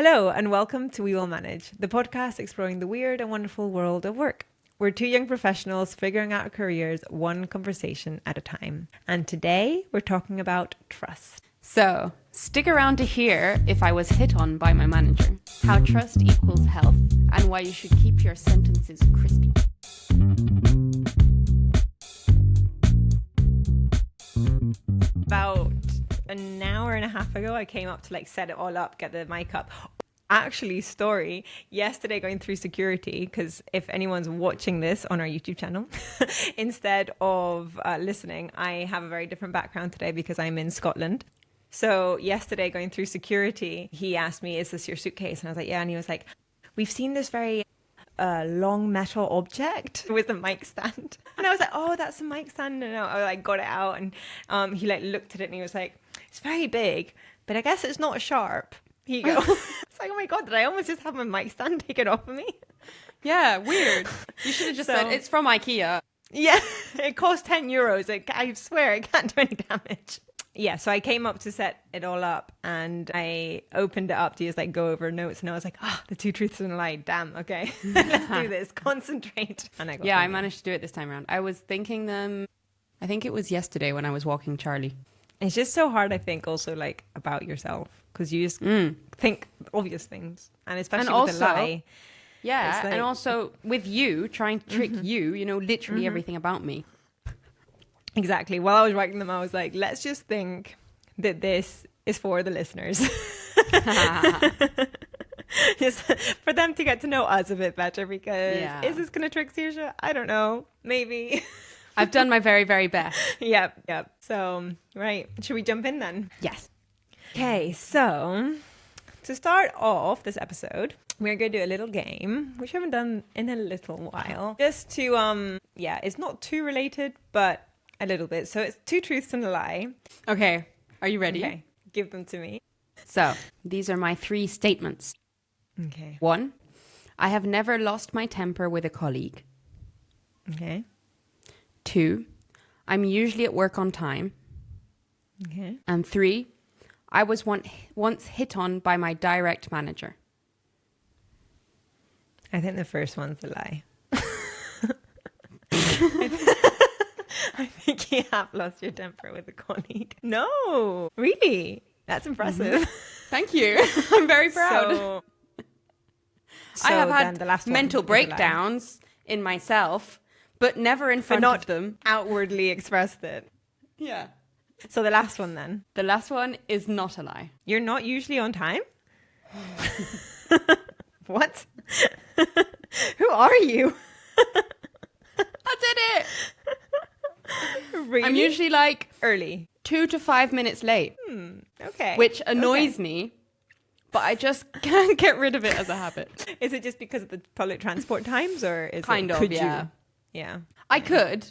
Hello and welcome to We Will Manage, the podcast exploring the weird and wonderful world of work. We're two young professionals figuring out our careers one conversation at a time. And today we're talking about trust. So, stick around to hear if I was hit on by my manager, how trust equals health, and why you should keep your sentences crispy. About an hour and a half ago, I came up to set it all up, get the mic up. Actually, story, yesterday going through security, because if anyone's watching this on our YouTube channel, instead of listening, I have a very different background today because I'm in Scotland. So yesterday going through security, he asked me, is this your suitcase? And I was like, yeah. And he was like, we've seen this very long metal object with the mic stand. And I was like, oh, that's a mic stand. And I got it out and he looked at it and he was like, it's very big, but I guess it's not sharp. Here you go. It's like, oh my God, did I almost just have my mic stand taken off of me? Yeah, weird. You should have just said, it's from IKEA. Yeah, it cost €10. I swear it can't do any damage. Yeah, so I came up to set it all up and I opened it up to just go over notes and I was like, the two truths and a lie. Damn, okay. Let's do this. Concentrate. And I managed to do it this time around. I was thinking them, I think it was yesterday when I was walking Charlie. It's just so hard, I think, also about yourself because you just think obvious things. And especially with a lie. Yeah, and also with you, trying to trick you, literally everything about me. Exactly. While I was writing them, I was like, let's just think that this is for the listeners. Just for them to get to know us a bit better because is this going to trick Saoirse? I don't know. Maybe. I've done my very, very best. Yep. So, right. Should we jump in then? Yes. Okay. So, to start off this episode, we're going to do a little game, which we haven't done in a little while. Just to, it's not too related, but a little bit. So it's two truths and a lie. Okay. Are you ready? Okay. Give them to me. So these are my 3 statements. Okay. 1, I have never lost my temper with a colleague. Okay. 2, I'm usually at work on time. Okay. And 3, I was once hit on by my direct manager. I think the first one's a lie. I think you have lost your temper with a colleague. No, really? That's impressive. Thank you. I'm very proud. So I have had the last mental breakdowns in myself, but never in front of them. Outwardly expressed it. Yeah. So the last one then. The last one is not a lie. You're not usually on time? What? Who are you? I did it. Really? I'm usually early, 2 to 5 minutes late. Okay. Which annoys me, but I just can't get rid of it as a habit. Is it just because of the public transport times, or is kind it, of? could Yeah. you? Yeah. I could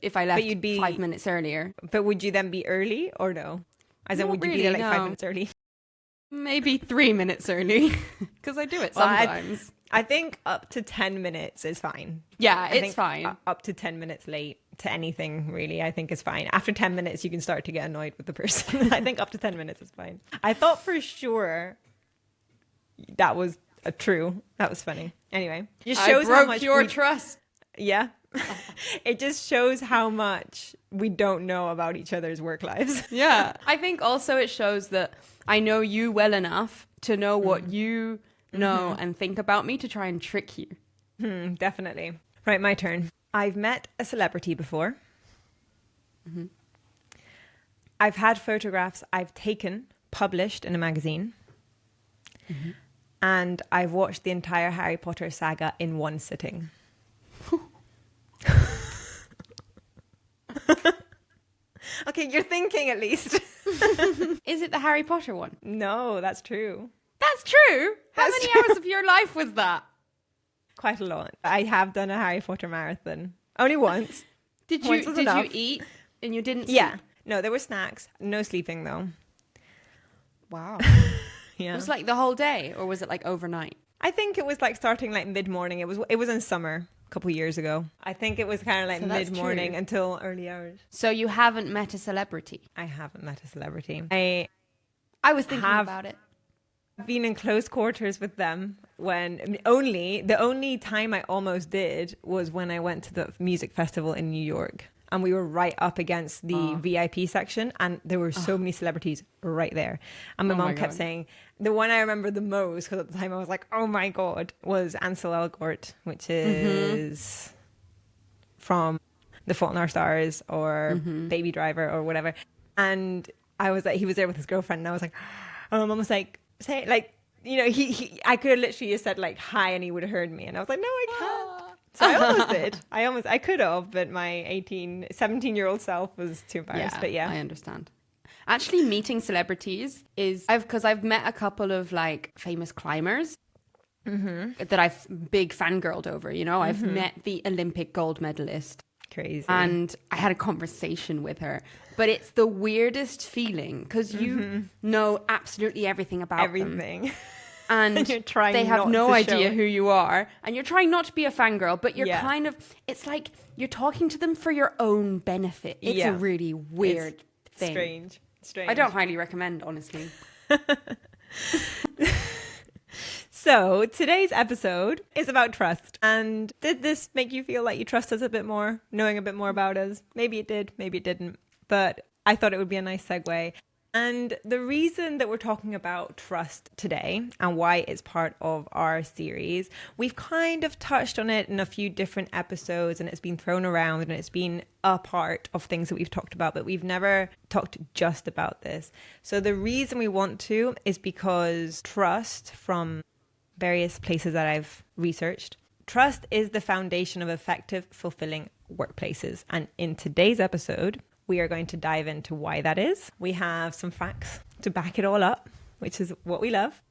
if I left But you'd be 5 minutes earlier. But would you then be early or no? As in, Not would you really, be there no. 5 minutes early? Maybe 3 minutes early, because I do it Well, sometimes. I think up to 10 minutes is fine. Yeah, I it's think fine. Up to 10 minutes late to anything, really, I think is fine. After 10 minutes, you can start to get annoyed with the person. I think up to 10 minutes is fine. I thought for sure that was true. That was funny. Anyway, just shows I broke how much your trust. Yeah. It just shows how much we don't know about each other's work lives. Yeah. I think also it shows that I know you well enough to know what you know and think about me to try and trick you. Definitely. Right, my turn. I've met a celebrity before. I've had photographs I've taken published in a magazine. And I've watched the entire Harry Potter saga in one sitting. Okay, you're thinking at least. Is it the Harry Potter one? No, that's true. That's true. How That's many true. hours of your life was that? Quite a lot. I have done a Harry Potter marathon. Only once. Did Once you was enough. eat and you didn't sleep? Yeah. No, there were snacks. No sleeping though. Wow. Yeah. It was the whole day, or was it overnight? I think it was starting mid-morning. It was in summer a couple years ago. I think it was kind of So that's mid-morning true. until early hours. So you haven't met a celebrity? I haven't met a celebrity. I was thinking about it. been in close quarters with them the only time I almost did was when I went to the music festival in New York. And we were right up against the VIP section, and there were so many celebrities right there. And my mom kept saying, the one I remember the most, because at the time I was like, oh my God, was Ansel Elgort, which is from The Fault in Our Stars or Baby Driver or whatever. And I was like, he was there with his girlfriend, and I was like, and my mom was like, say, like, you know, I could have literally just said like, hi, and he would have heard me. And I was like, no, I can't. So I almost did. I could have, but my 17-year-old self was too embarrassed. But yeah, I understand. Actually, meeting celebrities because I've met a couple of like famous climbers that I've big fangirled over. You know, I've met the Olympic gold medalist. Crazy. And I had a conversation with her, but it's the weirdest feeling because you know absolutely everything about them. And you're trying they have not no to idea show who you are, and you're trying not to be a fangirl, but you're kind of, it's like you're talking to them for your own benefit. It's a really weird thing. Strange. I don't highly recommend, honestly. So today's episode is about trust. And did this make you feel like you trust us a bit more, knowing a bit more about us? Maybe it did, maybe it didn't. But I thought it would be a nice segue. And the reason that we're talking about trust today and why it's part of our series, we've kind of touched on it in a few different episodes, and it's been thrown around and it's been a part of things that we've talked about, but we've never talked just about this. So the reason we want to is because trust, from various places that I've researched, trust is the foundation of effective, fulfilling workplaces. And in today's episode, we are going to dive into why that is. We have some facts to back it all up, which is what we love.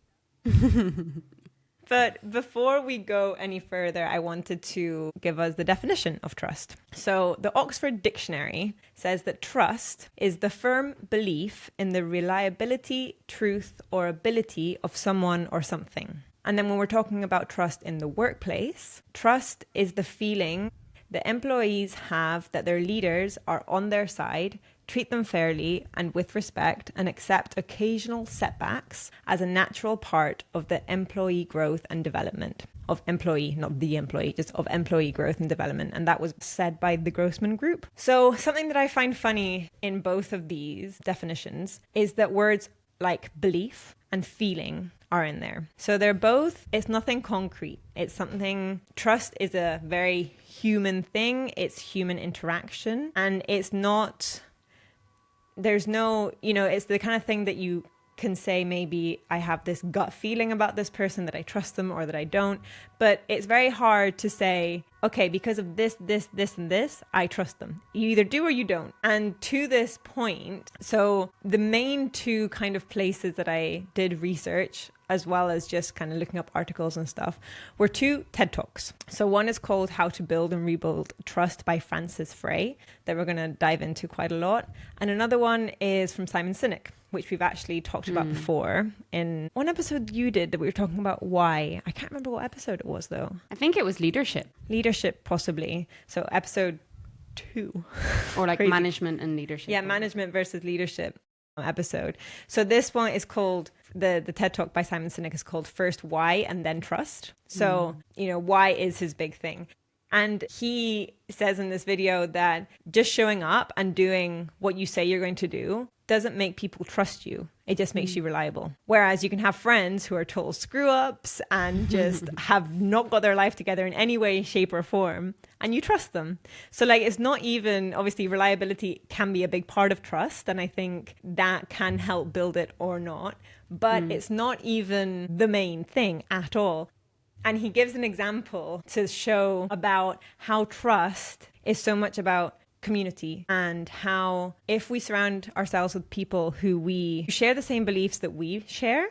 But before we go any further, I wanted to give us the definition of trust. So the Oxford Dictionary says that trust is the firm belief in the reliability, truth, or ability of someone or something. And then when we're talking about trust in the workplace, trust is the feeling the employees have that their leaders are on their side, treat them fairly and with respect, and accept occasional setbacks as a natural part of the employee growth and development. Of employee, not the employee, just of employee growth and development. And that was said by the Grossman Group. So something that I find funny in both of these definitions is that words like belief and feeling are in there. So they're both, it's nothing concrete. It's something, trust is a very human thing. It's human interaction. And it's not, there's no, you know, it's the kind of thing that you can say, maybe I have this gut feeling about this person that I trust them or that I don't. But it's very hard to say, okay, because of this, and this, I trust them. You either do or you don't. And to this point, so the main two kind of places that I did research, as well as just kind of looking up articles and stuff, were two TED Talks. So one is called How to Build and Rebuild Trust by Francis Frei, that we're going to dive into quite a lot. And another one is from Simon Sinek, which we've actually talked about before in one episode you did that we were talking about why. I can't remember what episode it was though. I think it was leadership. Leadership, possibly. So episode 2. Or like management and leadership. Yeah, management versus leadership episode. So this one is called, the TED Talk by Simon Sinek is called First Why and Then Trust. So, you know, why is his big thing. And he says in this video that just showing up and doing what you say you're going to do doesn't make people trust you. It just makes you reliable. Whereas you can have friends who are total screw ups and just have not got their life together in any way, shape or form, and you trust them. So like, it's not even, obviously reliability can be a big part of trust. And I think that can help build it or not, but it's not even the main thing at all. And he gives an example to show about how trust is so much about community, and how if we surround ourselves with people who share the same beliefs that we share,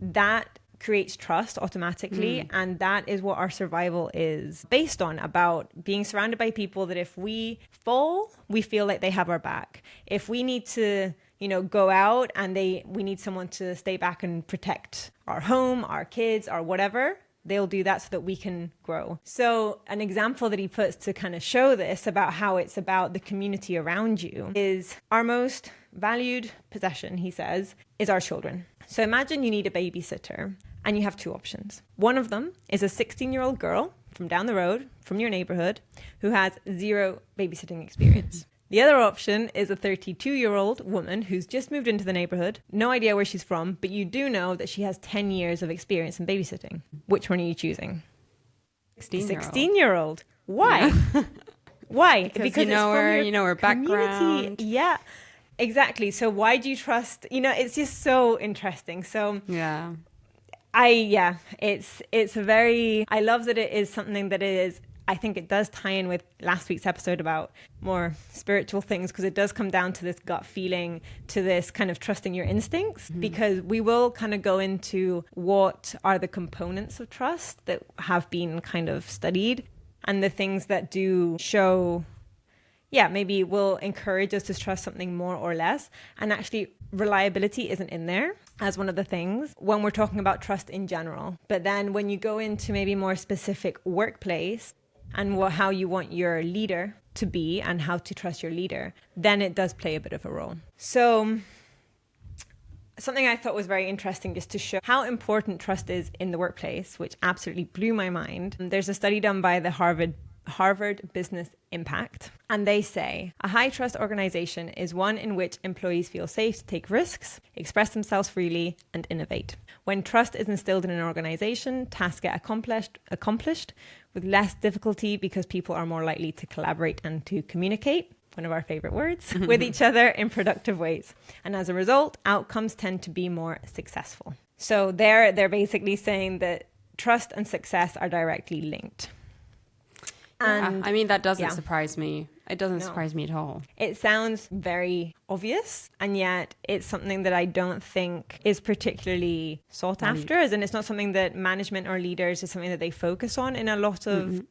that creates trust automatically. And that is what our survival is based on, about being surrounded by people that if we fall, we feel like they have our back. If we need to, you know, go out and we need someone to stay back and protect our home, our kids, or whatever, they'll do that so that we can grow. So an example that he puts to kind of show this about how it's about the community around you is our most valued possession, he says, is our children. So imagine you need a babysitter and you have two options. One of them is a 16-year-old girl from down the road, from your neighborhood, who has zero babysitting experience. The other option is a 32-year-old woman who's just moved into the neighborhood, no idea where she's from, but you do know that she has 10 years of experience in babysitting. Which one are you choosing? 16-year-old. Why? Yeah. Why? Because you know her background. Yeah, exactly. So why do you trust? It's just so interesting. So yeah. It's a very, I love that it is something that is, I think it does tie in with last week's episode about more spiritual things, because it does come down to this gut feeling, to this kind of trusting your instincts, because we will kind of go into what are the components of trust that have been kind of studied, and the things that do show, maybe will encourage us to trust something more or less. And actually, reliability isn't in there as one of the things when we're talking about trust in general. But then when you go into maybe more specific workplace and how you want your leader to be and how to trust your leader, then it does play a bit of a role. So something I thought was very interesting, just to show how important trust is in the workplace, which absolutely blew my mind. There's a study done by the Harvard Business Impact, and they say a high trust organization is one in which employees feel safe to take risks, express themselves freely, and innovate. When trust is instilled in an organization, tasks get accomplished with less difficulty because people are more likely to collaborate and to communicate, one of our favorite words, with each other in productive ways. And as a result, outcomes tend to be more successful. So they're basically saying that trust and success are directly linked. And I mean, that doesn't surprise me. It doesn't surprise me at all. It sounds very obvious, and yet it's something that I don't think is particularly sought after, as in it's not something that management or leaders is something that they focus on in a lot of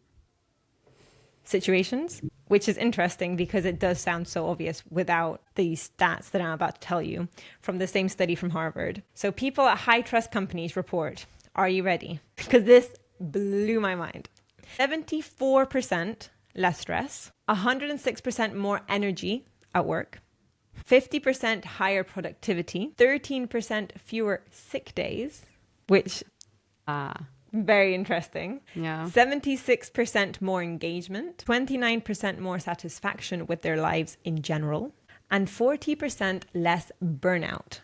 situations, which is interesting because it does sound so obvious without these stats that I'm about to tell you from the same study from Harvard. So people at high trust companies report, are you ready? Because this blew my mind. 74% less stress, 106% more energy at work, 50% higher productivity, 13% fewer sick days, which very interesting. Yeah. 76% more engagement, 29% more satisfaction with their lives in general, and 40% less burnout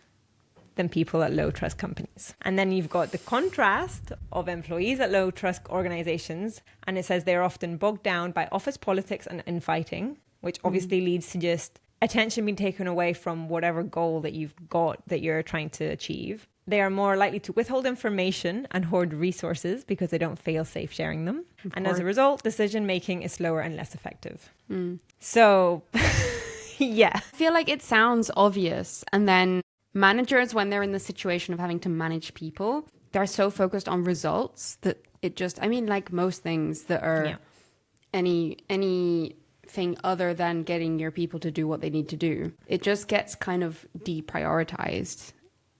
than people at low trust companies. And then you've got the contrast of employees at low trust organizations, and it says they're often bogged down by office politics and infighting, which obviously leads to just attention being taken away from whatever goal that you've got that you're trying to achieve. They are more likely to withhold information and hoard resources because they don't feel safe sharing them. And as a result, decision making is slower and less effective. So, yeah. I feel like it sounds obvious, and then managers, when they're in the situation of having to manage people, they're so focused on results that it just, I mean, like most things that are anything other than getting your people to do what they need to do, it just gets kind of deprioritized.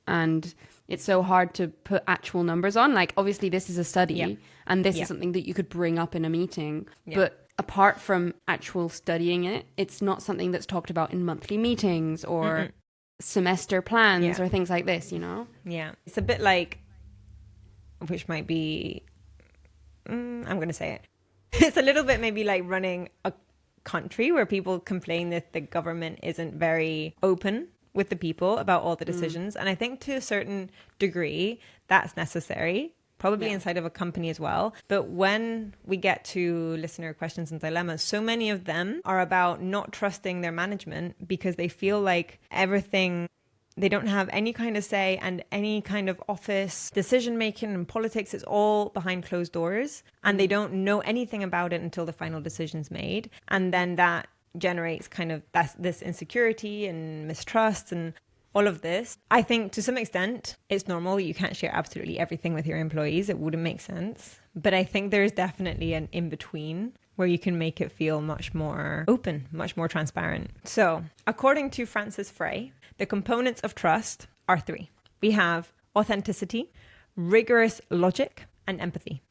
And it's so hard to put actual numbers on. Like, obviously, this is a study, and this is something that you could bring up in a meeting. But apart from actual studying it, it's not something that's talked about in monthly meetings or semester plans or things like this, Yeah, it's a bit like, which might be I'm going to say it, it's a little bit maybe like running a country where people complain that the government isn't very open with the people about all the decisions. And I think to a certain degree that's necessary, probably inside of a company as well. But when we get to listener questions and dilemmas, so many of them are about not trusting their management because they feel like everything, they don't have any kind of say, and any kind of office decision making and politics is all behind closed doors, and they don't know anything about it until the final decision's made. And then that generates kind of this insecurity and mistrust and all of this. I think to some extent it's normal. You can't share absolutely everything with your employees. It wouldn't make sense. But I think there's definitely an in-between where you can make it feel much more open, much more transparent. So according to Frances Frei, the components of trust are 3. We have authenticity, rigorous logic, and empathy.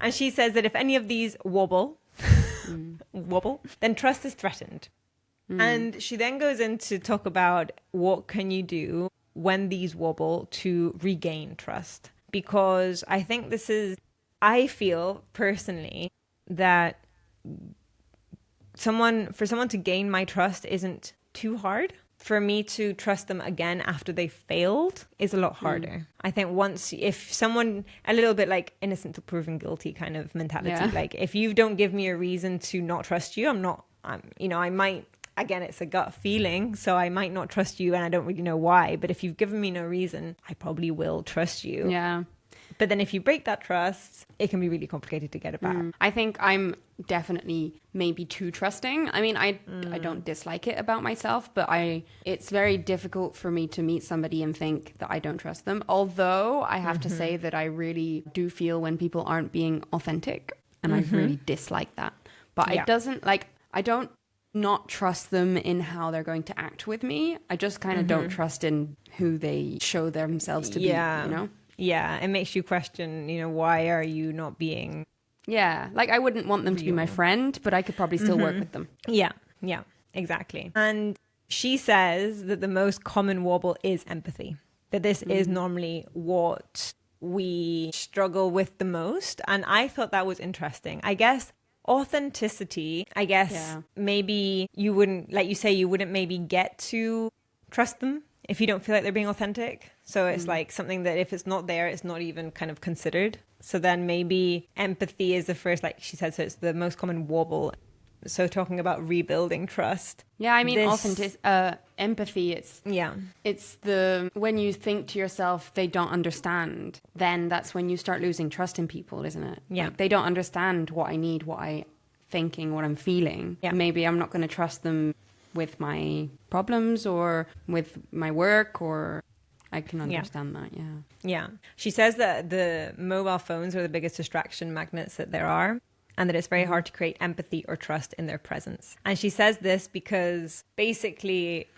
And she says that if any of these wobble, then trust is threatened. And she then goes in to talk about what can you do when these wobble to regain trust. Because I feel personally that for someone to gain my trust isn't too hard. For me to trust them again after they failed is a lot harder. I think if someone, a little bit like innocent till proven guilty kind of mentality, like if you don't give me a reason to not trust you, I might, again, it's a gut feeling, so I might not trust you and I don't really know why. But if you've given me no reason, I probably will trust you. Yeah. But then if you break that trust, it can be really complicated to get it back. I think I'm definitely maybe too trusting. I mean, I don't dislike it about myself, but it's very difficult for me to meet somebody and think that I don't trust them. Although I have to say that I really do feel when people aren't being authentic, and I really dislike that. But I don't not trust them in how they're going to act with me. I just kind of don't trust in who they show themselves to be, you know? Yeah, it makes you question, why are you not being... Yeah, like I wouldn't want them to be my friend, but I could probably still work with them. Yeah, exactly. And she says that the most common wobble is empathy. That this is normally what we struggle with the most. And I thought that was interesting. I guess authenticity, maybe you wouldn't, like you say, you wouldn't maybe get to trust them if you don't feel like they're being authentic. So it's like something that if it's not there, it's not even kind of considered. So then maybe empathy is the first, like she said, so it's the most common wobble. So talking about rebuilding trust. Yeah, I mean, empathy, it's when you think to yourself, they don't understand, then that's when you start losing trust in people, isn't it? Yeah. Like, they don't understand what I need, what I'm thinking, what I'm feeling. Yeah. Maybe I'm not going to trust them with my problems or with my work, or I can understand that. Yeah. She says that the mobile phones are the biggest distraction magnets that there are, and that it's very hard to create empathy or trust in their presence. And she says this because basically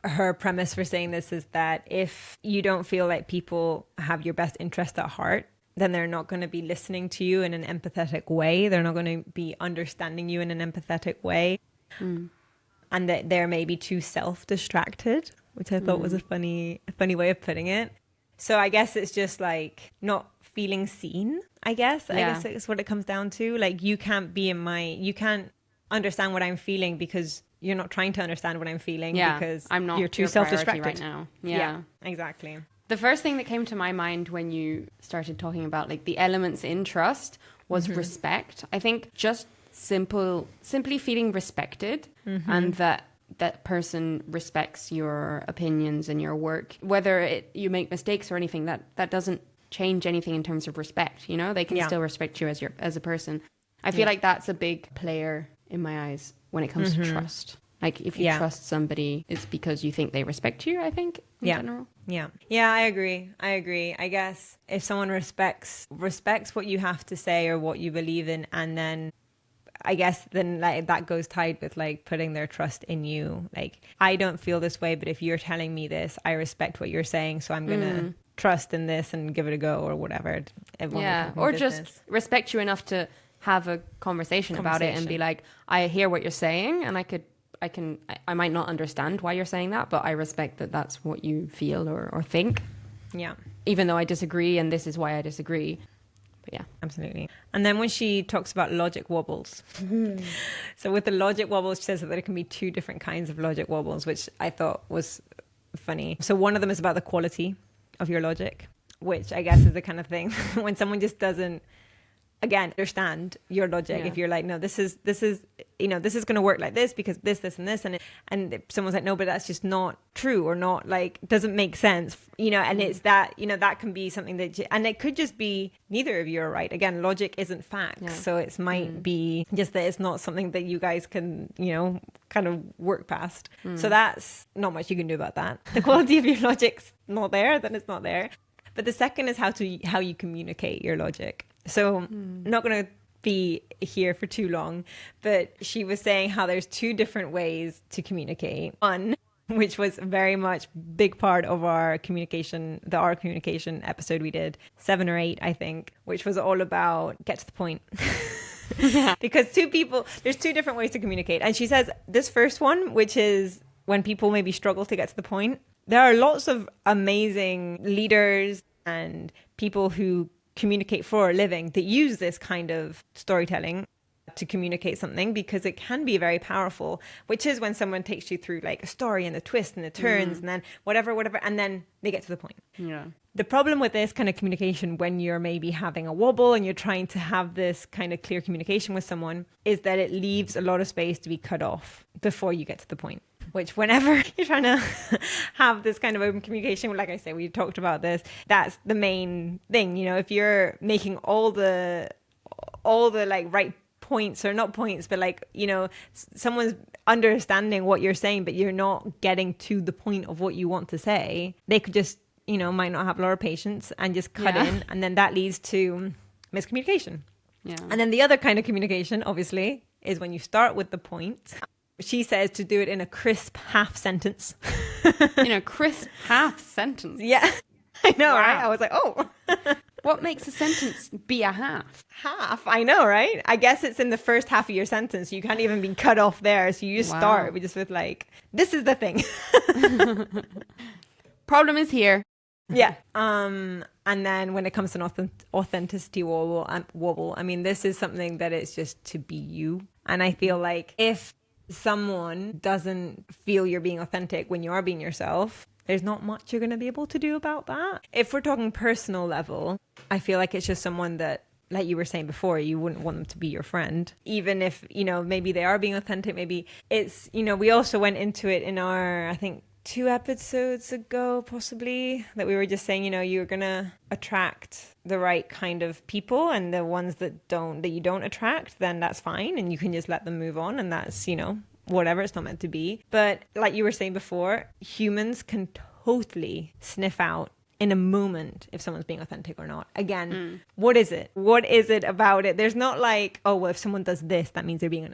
her premise for saying this is that if you don't feel like people have your best interest at heart, then they're not going to be listening to you in an empathetic way. They're not going to be understanding you in an empathetic way. And that they're maybe too self-distracted, which I thought was a funny way of putting it. So I guess it's just like not feeling seen, I guess it's what it comes down to. Like you can't understand what I'm feeling because you're not trying to understand what I'm feeling because you're too self-distracted right now. Yeah, exactly. The first thing that came to my mind when you started talking about like the elements in trust was respect. I think just simply feeling respected and that person respects your opinions and your work, whether you make mistakes or anything, that doesn't change anything in terms of respect. They can still respect you as a person. I feel like that's a big player in my eyes when it comes to trust. Like if you trust somebody, it's because you think they respect you, I think, in general. Yeah, I agree. I guess if someone respects what you have to say or what you believe in, and then I guess then like that goes tied with like putting their trust in you. Like, I don't feel this way, but if you're telling me this, I respect what you're saying, so I'm gonna trust in this and give it a go or whatever. Or just respect you enough to have a conversation about it and be like, I hear what you're saying, and I might not understand why you're saying that, but I respect that that's what you feel or think. Yeah. Even though I disagree, and this is why I disagree. But yeah, absolutely. And then when she talks about logic wobbles, so with the logic wobbles, she says that there can be two different kinds of logic wobbles, which I thought was funny. So one of them is about the quality of your logic, which I guess is the kind of thing when someone just doesn't, again, understand your logic. If you're like, no, this is this is going to work like this because this and this, and someone's like, no, but that's just not true, or not, like, doesn't make sense, and it's that, that can be something that, and it could just be neither of you are right. Again, logic isn't facts, so it might be just that it's not something that you guys can, kind of work past. So that's not much you can do about that. The quality of your logic's not there, then it's not there. But the second is how you communicate your logic. So I'm not going to be here for too long, but she was saying how there's two different ways to communicate. One, which was very much big part of our communication episode we did, 7 or 8, I think, which was all about get to the point. Because there's two different ways to communicate. And she says this first one, which is when people maybe struggle to get to the point, there are lots of amazing leaders and people who communicate for a living that use this kind of storytelling to communicate something, because it can be very powerful, which is when someone takes you through like a story and the twists and the turns and then whatever, and then they get to the point. Yeah. The problem with this kind of communication, when you're maybe having a wobble and you're trying to have this kind of clear communication with someone, is that it leaves a lot of space to be cut off before you get to the point. Which whenever you're trying to have this kind of open communication, like I say, we talked about this, that's the main thing. You know, if you're making all the like right points, or not points, but like, you know, someone's understanding what you're saying, but you're not getting to the point of what you want to say, they could just, you know, might not have a lot of patience and just cut in, and then that leads to miscommunication. Yeah. And then the other kind of communication, obviously, is when you start with the point. She says to do it in a crisp half sentence. In a crisp half sentence? Yeah. I know, Wow. right? I was like, oh. What makes a sentence be a half? Half, I know, right? I guess it's in the first half of your sentence. You can't even be cut off there. So you just start with like, this is the thing. Problem is here. Yeah. And then when it comes to an authenticity wobble, I mean, this is something that it's just to be you. And I feel like if someone doesn't feel you're being authentic when you are being yourself, there's not much you're going to be able to do about that. If we're talking personal level, I feel like it's just someone that, like you were saying before, you wouldn't want them to be your friend. Even if, you know, maybe they are being authentic, maybe it's, you know, we also went into it in our, I think, 2 episodes ago, possibly, that we were just saying, you know, you're going to attract the right kind of people, and the ones that you don't attract, then that's fine. And you can just let them move on. And that's, you know, whatever, it's not meant to be. But like you were saying before, humans can totally sniff out in a moment if someone's being authentic or not. Again, what is it? What is it about it? There's not like, oh, well, if someone does this, that means they're being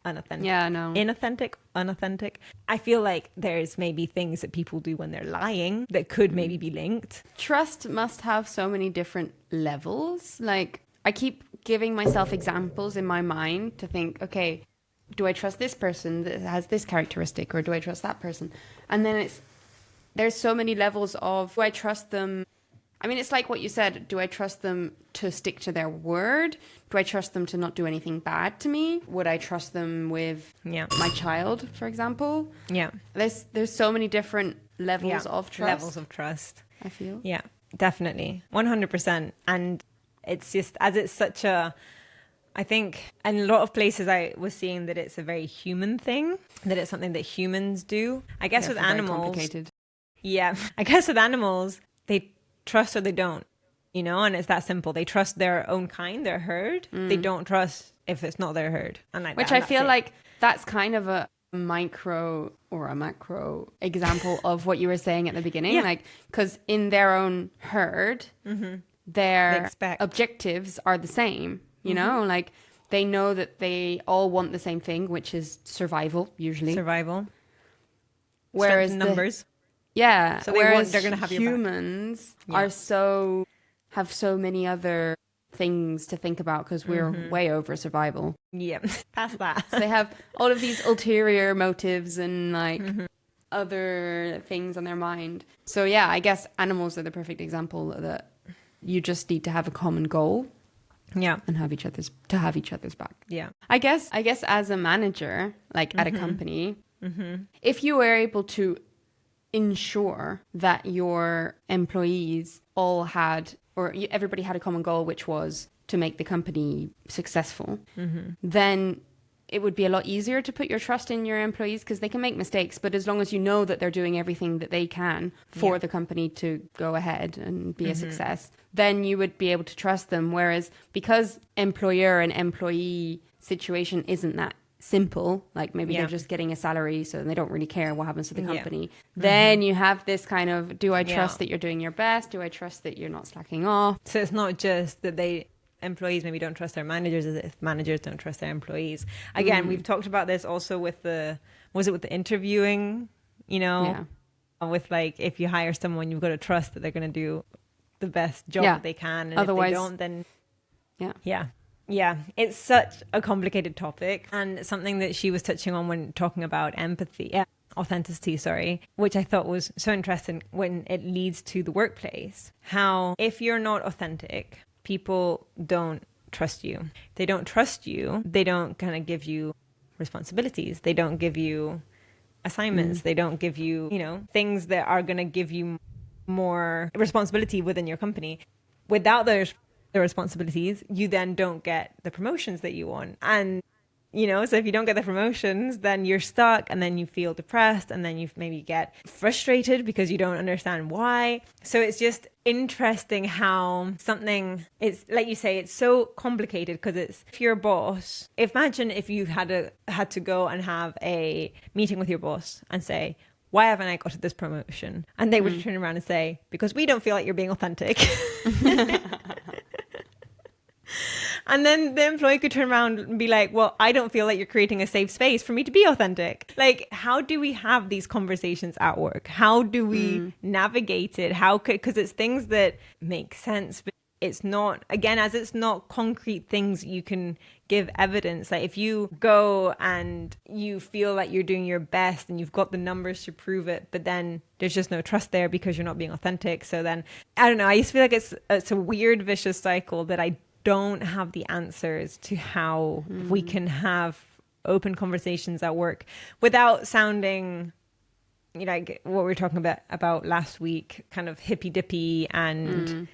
unauthentic. Yeah, no. Inauthentic, unauthentic. I feel like there's maybe things that people do when they're lying that could maybe be linked. Trust must have so many different levels. Like, I keep giving myself examples in my mind to think, okay, do I trust this person that has this characteristic, or do I trust that person? And then there's so many levels of, do I trust them? I mean, it's like what you said. Do I trust them to stick to their word? Do I trust them to not do anything bad to me? Would I trust them with my child, for example? Yeah. There's so many different levels of trust. Levels of trust. I feel. Yeah, definitely. 100%. And it's just, as it's such a, I think in a lot of places I was seeing that it's a very human thing, that it's something that humans do. I guess with animals. Complicated. Yeah, I guess with animals, they trust or they don't, you know, and it's that simple. They trust their own kind, their herd. They don't trust if it's not their herd. And like Which that, I feel like that's kind of a micro or a macro example of what you were saying at the beginning. Yeah. Like, because in their own herd, their objectives are the same, you know, like they know that they all want the same thing, which is survival, usually. Survival. Whereas numbers. Yeah. So whereas they're going to have humans have so many other things to think about because we're way over survival. Yeah. Past that. So they have all of these ulterior motives and like other things on their mind. So yeah, I guess animals are the perfect example that you just need to have a common goal. Yeah. And have each other's back. Yeah. I guess as a manager, like at a company, if you were able to ensure that your employees all had, or everybody had a common goal, which was to make the company successful, then it would be a lot easier to put your trust in your employees because they can make mistakes. But as long as you know that they're doing everything that they can for the company to go ahead and be a success, then you would be able to trust them. Whereas because employer and employee situation isn't that simple, like maybe they're just getting a salary so they don't really care what happens to the company, then you have this kind of, do I trust that you're doing your best? Do I trust that you're not slacking off? So it's not just that employees maybe don't trust their managers, as if managers don't trust their employees. Again, we've talked about this also with the interviewing, you know, with like, if you hire someone, you've got to trust that they're going to do the best job that they can. And otherwise, if they don't, then yeah, it's such a complicated topic, and something that she was touching on when talking about empathy. Yeah, authenticity, sorry, which I thought was so interesting when it leads to the workplace. How if you're not authentic, people don't trust you. If they don't trust you, they don't kind of give you responsibilities. They don't give you assignments. They don't give you, things that are going to give you more responsibility within your company. Without the responsibilities, you then don't get the promotions that you want. And so if you don't get the promotions, then you're stuck, and then you feel depressed, and then you maybe get frustrated because you don't understand why. So it's just interesting how something is, like you say, it's so complicated because it's, if you're a boss, imagine if you had to go and have a meeting with your boss and say, why haven't I got this promotion? And they would turn around and say, because we don't feel like you're being authentic. And then the employee could turn around and be like, well, I don't feel like you're creating a safe space for me to be authentic. Like, how do we have these conversations at work? How do we navigate it? Because it's things that make sense, but it's not, again, as it's not concrete things you can give evidence. Like if you go and you feel like you're doing your best and you've got the numbers to prove it, but then there's just no trust there because you're not being authentic. So then, I don't know, I just feel like it's a weird vicious cycle that I don't have the answers to how we can have open conversations at work without sounding like what we were talking about last week, kind of hippy dippy and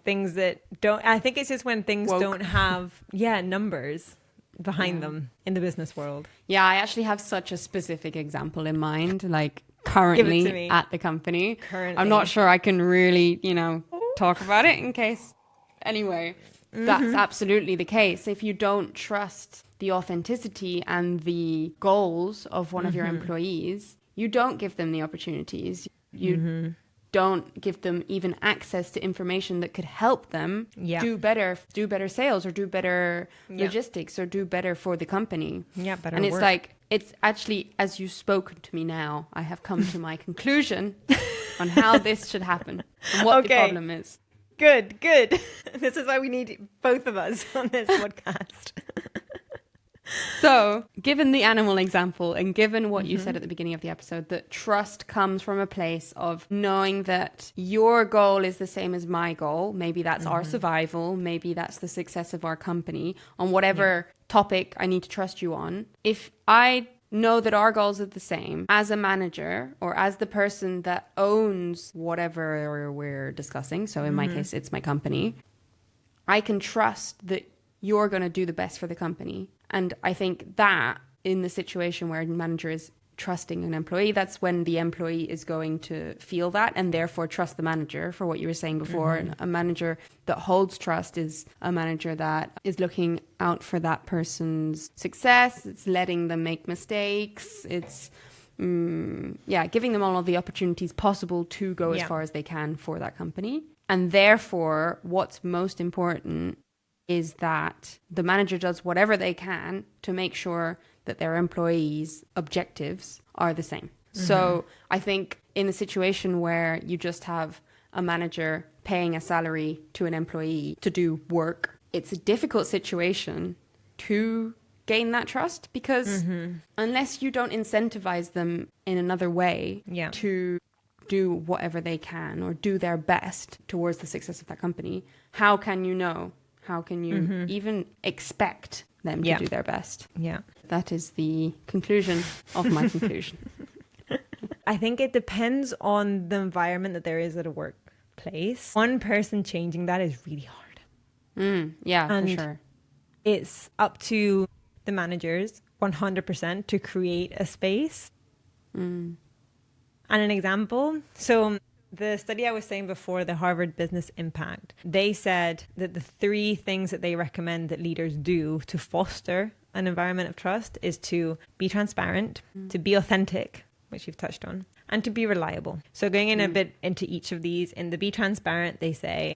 things that don't, I think it's just when things woke. Don't have numbers behind them in the business world. Yeah, I actually have such a specific example in mind, like Give it to currently me. at the company. Currently. I'm not sure I can really, talk about it in case. Anyway, that's absolutely the case. If you don't trust the authenticity and the goals of one of your employees, you don't give them the opportunities. You don't give them even access to information that could help them do better sales or do better logistics or do better for the company. Yeah, better And it's work. like, it's actually, as you've spoken to me now, I have come to my conclusion on how this should happen and what the problem is. Good. This is why we need both of us on this podcast. So, given the animal example and given what you said at the beginning of the episode, that trust comes from a place of knowing that your goal is the same as my goal. Maybe that's our survival. Maybe that's the success of our company on whatever topic I need to trust you on. If I know that our goals are the same as a manager or as the person that owns whatever we're discussing, so in my case, it's my company, I can trust that you're going to do the best for the company. And I think that in the situation where a manager is trusting an employee, that's when the employee is going to feel that and therefore trust the manager, for what you were saying before. And a manager that holds trust is a manager that is looking out for that person's success. It's letting them make mistakes. It's giving them all of the opportunities possible to go as far as they can for that company. And therefore, what's most important is that the manager does whatever they can to make sure that their employees' objectives are the same. So I think in a situation where you just have a manager paying a salary to an employee to do work, it's a difficult situation to gain that trust because unless you don't incentivize them in another way to do whatever they can or do their best towards the success of that company, how can you know? How can you even expect them to do their best? Yeah. That is the conclusion of my conclusion. I think it depends on the environment that there is at a workplace. One person changing that is really hard. And for sure. It's up to the managers 100% to create a space. And an example. So the study I was saying before, the Harvard Business Impact, they said that the 3 things that they recommend that leaders do to foster an environment of trust is to be transparent, to be authentic, which you've touched on, and to be reliable. So going in a bit into each of these, in the be transparent, they say,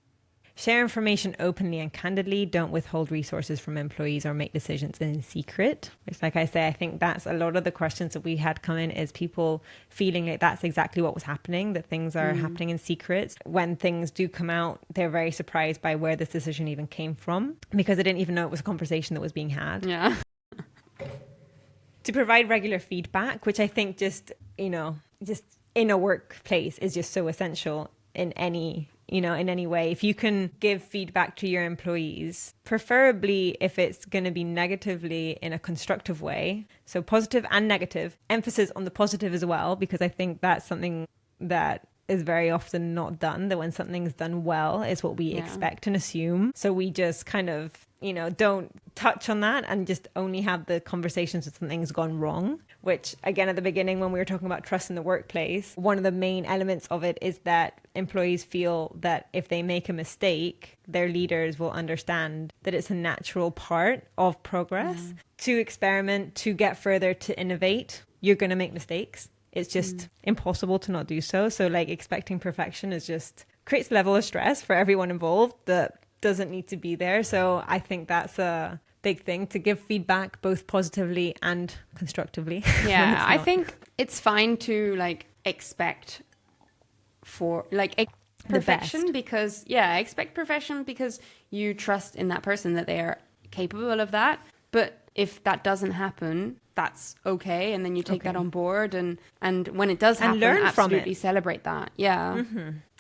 share information openly and candidly. Don't withhold resources from employees or make decisions in secret. Which, like I say, I think that's a lot of the questions that we had come in is people feeling like that's exactly what was happening, that things are happening in secret. When things do come out, they're very surprised by where this decision even came from because they didn't even know it was a conversation that was being had. Yeah. to provide regular feedback, which I think just in a workplace is just so essential in any way. If you can give feedback to your employees, preferably if it's going to be negatively in a constructive way, so positive and negative, emphasis on the positive as well, because I think that's something that is very often not done, that when something's done well is what we expect and assume. So we just kind of, don't touch on that and just only have the conversations if something's gone wrong, which again, at the beginning, when we were talking about trust in the workplace, one of the main elements of it is that employees feel that if they make a mistake, their leaders will understand that it's a natural part of progress to experiment, to get further, to innovate. You're going to make mistakes. It's just impossible to not do so. So like expecting perfection is just creates a level of stress for everyone involved that doesn't need to be there. So I think that's a big thing, to give feedback both positively and constructively. Yeah, I think it's fine to like expect for like perfection because expect perfection because you trust in that person that they are capable of that. But if that doesn't happen, that's okay, and then you take that on board, and when it does happen, and learn absolutely from it. Celebrate that. Yeah.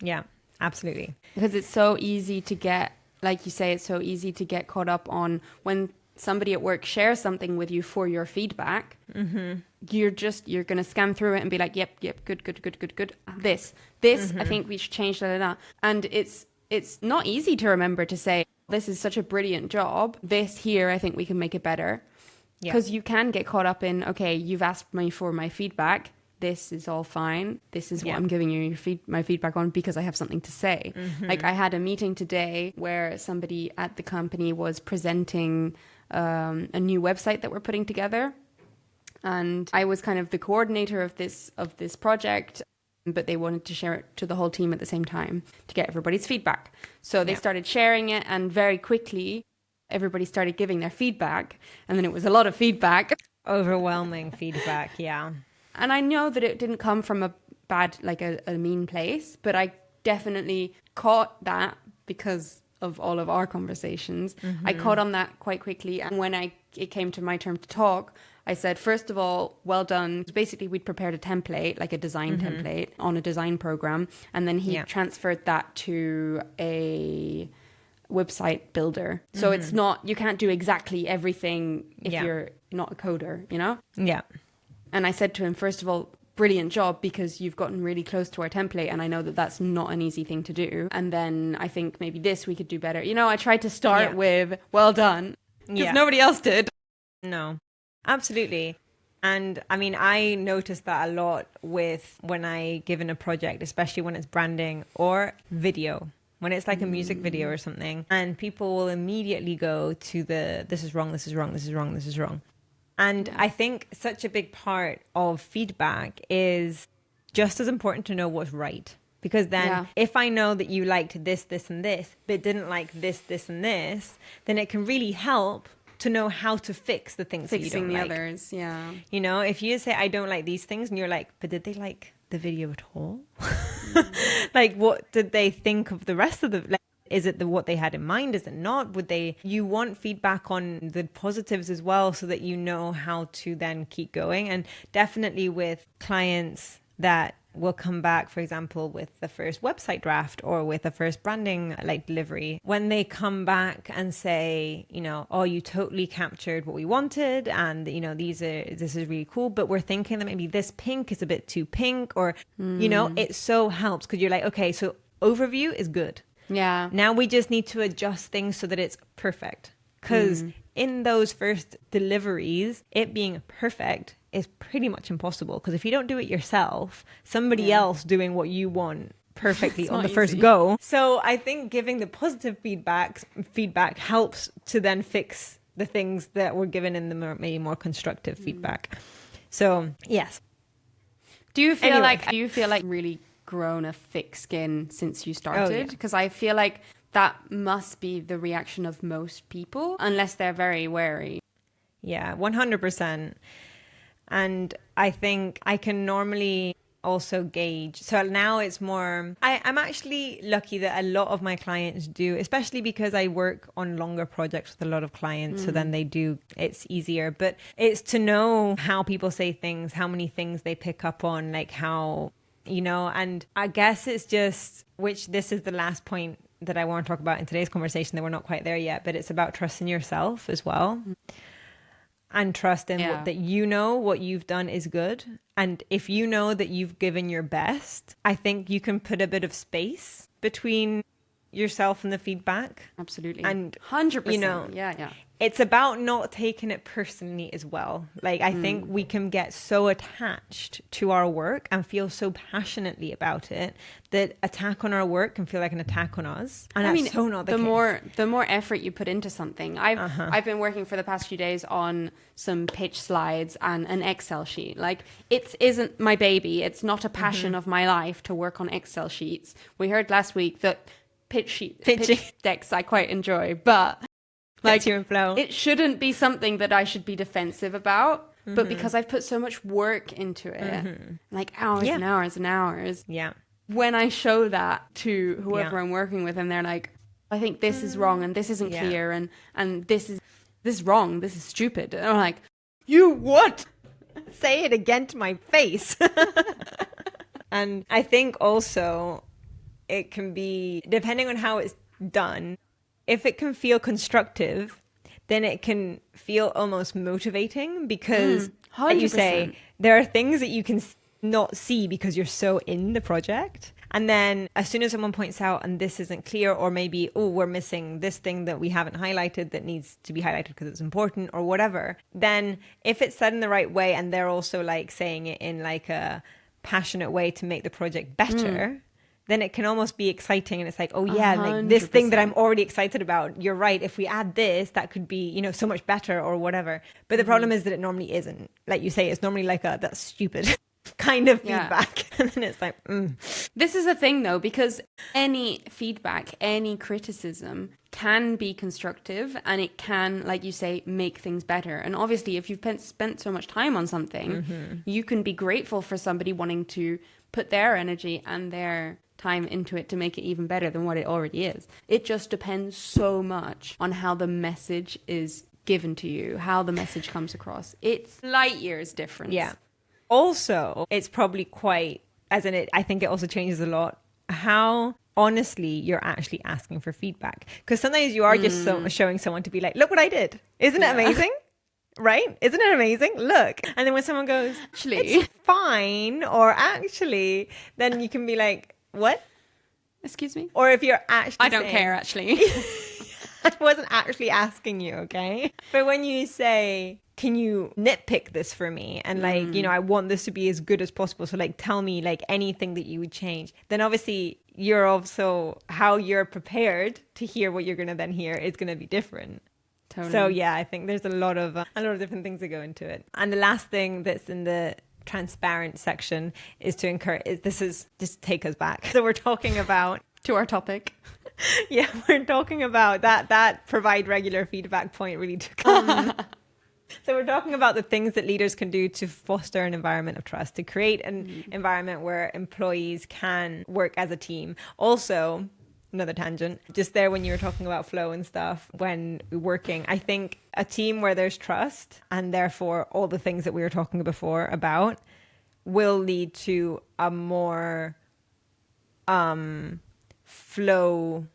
Yeah, absolutely. Because it's so easy to get, like you say, it's so easy to get caught up on when somebody at work shares something with you for your feedback. You're going to scan through it and be like, yep, good. This, I think we should change that. And it's not easy to remember to say, this is such a brilliant job. This here, I think we can make it better. Because you can get caught up in, okay, you've asked me for my feedback. This is all fine. This is what I'm giving you my feedback on because I have something to say. Like I had a meeting today where somebody at the company was presenting a new website that we're putting together. And I was kind of the coordinator of this project, but they wanted to share it to the whole team at the same time to get everybody's feedback. So they started sharing it, and very quickly everybody started giving their feedback, and then it was a lot of feedback. Overwhelming feedback, yeah. And I know that it didn't come from a bad, like a mean place, but I definitely caught that because of all of our conversations. I caught on that quite quickly. And when it came to my turn to talk, I said, first of all, well done. Basically, we'd prepared a template, like a design template on a design program. And then he transferred that to a website builder. So it's not, you can't do exactly everything if you're not a coder, Yeah. And I said to him, first of all, brilliant job, because you've gotten really close to our template, and I know that that's not an easy thing to do. And then I think maybe this we could do better. I tried to start with well done, because nobody else did. No, absolutely. And I mean, I noticed that a lot with when I given a project, especially when it's branding or video. When it's like a music video or something, and people will immediately go to this is wrong, this is wrong, this is wrong, this is wrong. And I think such a big part of feedback is just as important to know what's right. Because then if I know that you liked this, this, and this, but didn't like this, this, and this, then it can really help to know how to fix the things that you don't like. Fixing the others, yeah. If you say, I don't like these things, and you're like, but did they like the video at all? Like, what did they think of the rest of the... Like, is it what they had in mind? Is it not? You want feedback on the positives as well, so that you know how to then keep going. And definitely with clients that will come back, for example, with the first website draft or with the first branding delivery, when they come back and say, oh, you totally captured what we wanted, and this is really cool, but we're thinking that maybe this pink is a bit too pink, or it so helps, because you're like, okay, so overview is good. Yeah. Now we just need to adjust things so that it's perfect. Because in those first deliveries, it being perfect is pretty much impossible. Because if you don't do it yourself, somebody else doing what you want perfectly on the first go. So I think giving the positive feedback helps to then fix the things that were given in the maybe more constructive feedback. So yes. Do you feel like really grown a thick skin since you started? Because I feel like that must be the reaction of most people, unless they're very wary. Yeah, 100%. And I think I can normally also gauge. So now it's more, I'm actually lucky that a lot of my clients do, especially because I work on longer projects with a lot of clients. So then it's easier. But it's to know how people say things, how many things they pick up on, like how, and I guess it's just, which this is the last point that I want to talk about in today's conversation, that we're not quite there yet, but it's about trusting yourself as well. And trust in that what you've done is good. And if you know that you've given your best, I think you can put a bit of space between yourself and the feedback. Absolutely. And 100%. Yeah. It's about not taking it personally as well. Like, I think we can get so attached to our work and feel so passionately about it that attack on our work can feel like an attack on us. And that's so not the case. The more effort you put into something. I've been working for the past few days on some pitch slides and an Excel sheet. Like, it isn't my baby. It's not a passion of my life to work on Excel sheets. We heard last week that pitch decks I quite enjoy, but like, it shouldn't be something that I should be defensive about, but because I've put so much work into it, like hours and hours and hours. Yeah. When I show that to whoever I'm working with, and they're like, I think this is wrong and this isn't clear and this is wrong, this is stupid. And I'm like, you what? Say it again to my face. And I think also it can be, depending on how it's done, if it can feel constructive, then it can feel almost motivating because, like you say, there are things that you can not see because you're so in the project. And then as soon as someone points out, and this isn't clear, or maybe, we're missing this thing that we haven't highlighted that needs to be highlighted because it's important or whatever, then if it's said in the right way and they're also like saying it in like a passionate way to make the project better, then it can almost be exciting. And it's like, like this thing that I'm already excited about, you're right. If we add this, that could be, so much better or whatever. But the problem is that it normally isn't. Like you say, it's normally like that's stupid kind of feedback. And then it's like, This is a thing though, because any feedback, any criticism can be constructive and it can, like you say, make things better. And obviously if you've spent so much time on something, you can be grateful for somebody wanting to put their energy and their time into it to make it even better than what it already is. It just depends so much on how the message is given to you, how the message comes across. It's light years difference. Yeah. Also, it's probably quite, I think it also changes a lot how honestly you're actually asking for feedback. Because sometimes you are just showing someone to be like, look what I did. Isn't it amazing? Right? Isn't it amazing? Look. And then when someone goes, actually, it's fine, or actually, then you can be like, what? Excuse me? Or if you're actually I don't care, actually. I wasn't actually asking you, okay? But when you say, can you nitpick this for me? And like, I want this to be as good as possible. So like, tell me like anything that you would change. Then obviously you're also, how you're prepared to hear what you're going to then hear is going to be different. Totally. So yeah, I think there's a lot of different things that go into it. And the last thing that's in the transparent section is to encourage, this is just take us back. So we're talking about to our topic. Yeah, we're talking about that provide regular feedback point really to come. So we're talking about the things that leaders can do to foster an environment of trust, to create an environment where employees can work as a team. Also, another tangent, just there when you were talking about flow and stuff, when working, I think a team where there's trust and therefore all the things that we were talking before about will lead to a more flow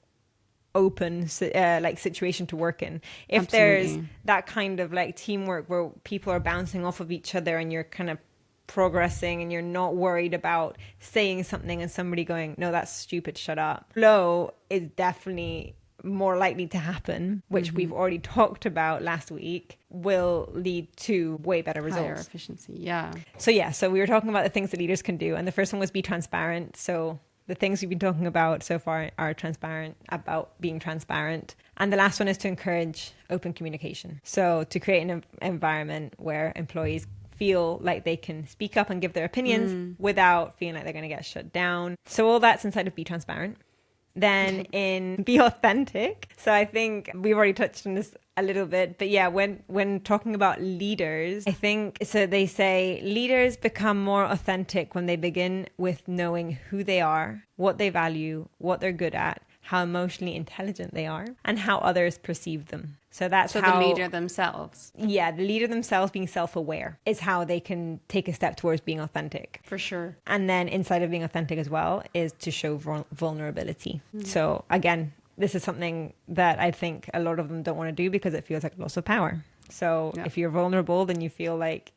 open like situation to work in. If there's that kind of like teamwork where people are bouncing off of each other and you're kind of progressing and you're not worried about saying something and somebody going, no, that's stupid, shut up. Flow is definitely more likely to happen, which we've already talked about last week, will lead to way better results. Higher efficiency, yeah. So we were talking about the things that leaders can do, and the first one was be transparent. So the things we've been talking about so far are about being transparent. And the last one is to encourage open communication. So to create an environment where employees feel like they can speak up and give their opinions without feeling like they're going to get shut down. So all that's inside of be transparent. Then in be authentic. So I think we've already touched on this a little bit, but yeah, when talking about leaders, I think, so they say leaders become more authentic when they begin with knowing who they are, what they value, what they're good at, how emotionally intelligent they are, and how others perceive them. So that's how the leader themselves. Yeah, the leader themselves being self-aware is how they can take a step towards being authentic. For sure. And then inside of being authentic as well is to show vulnerability. So again, this is something that I think a lot of them don't want to do because it feels like loss of power. So if you're vulnerable, then you feel like,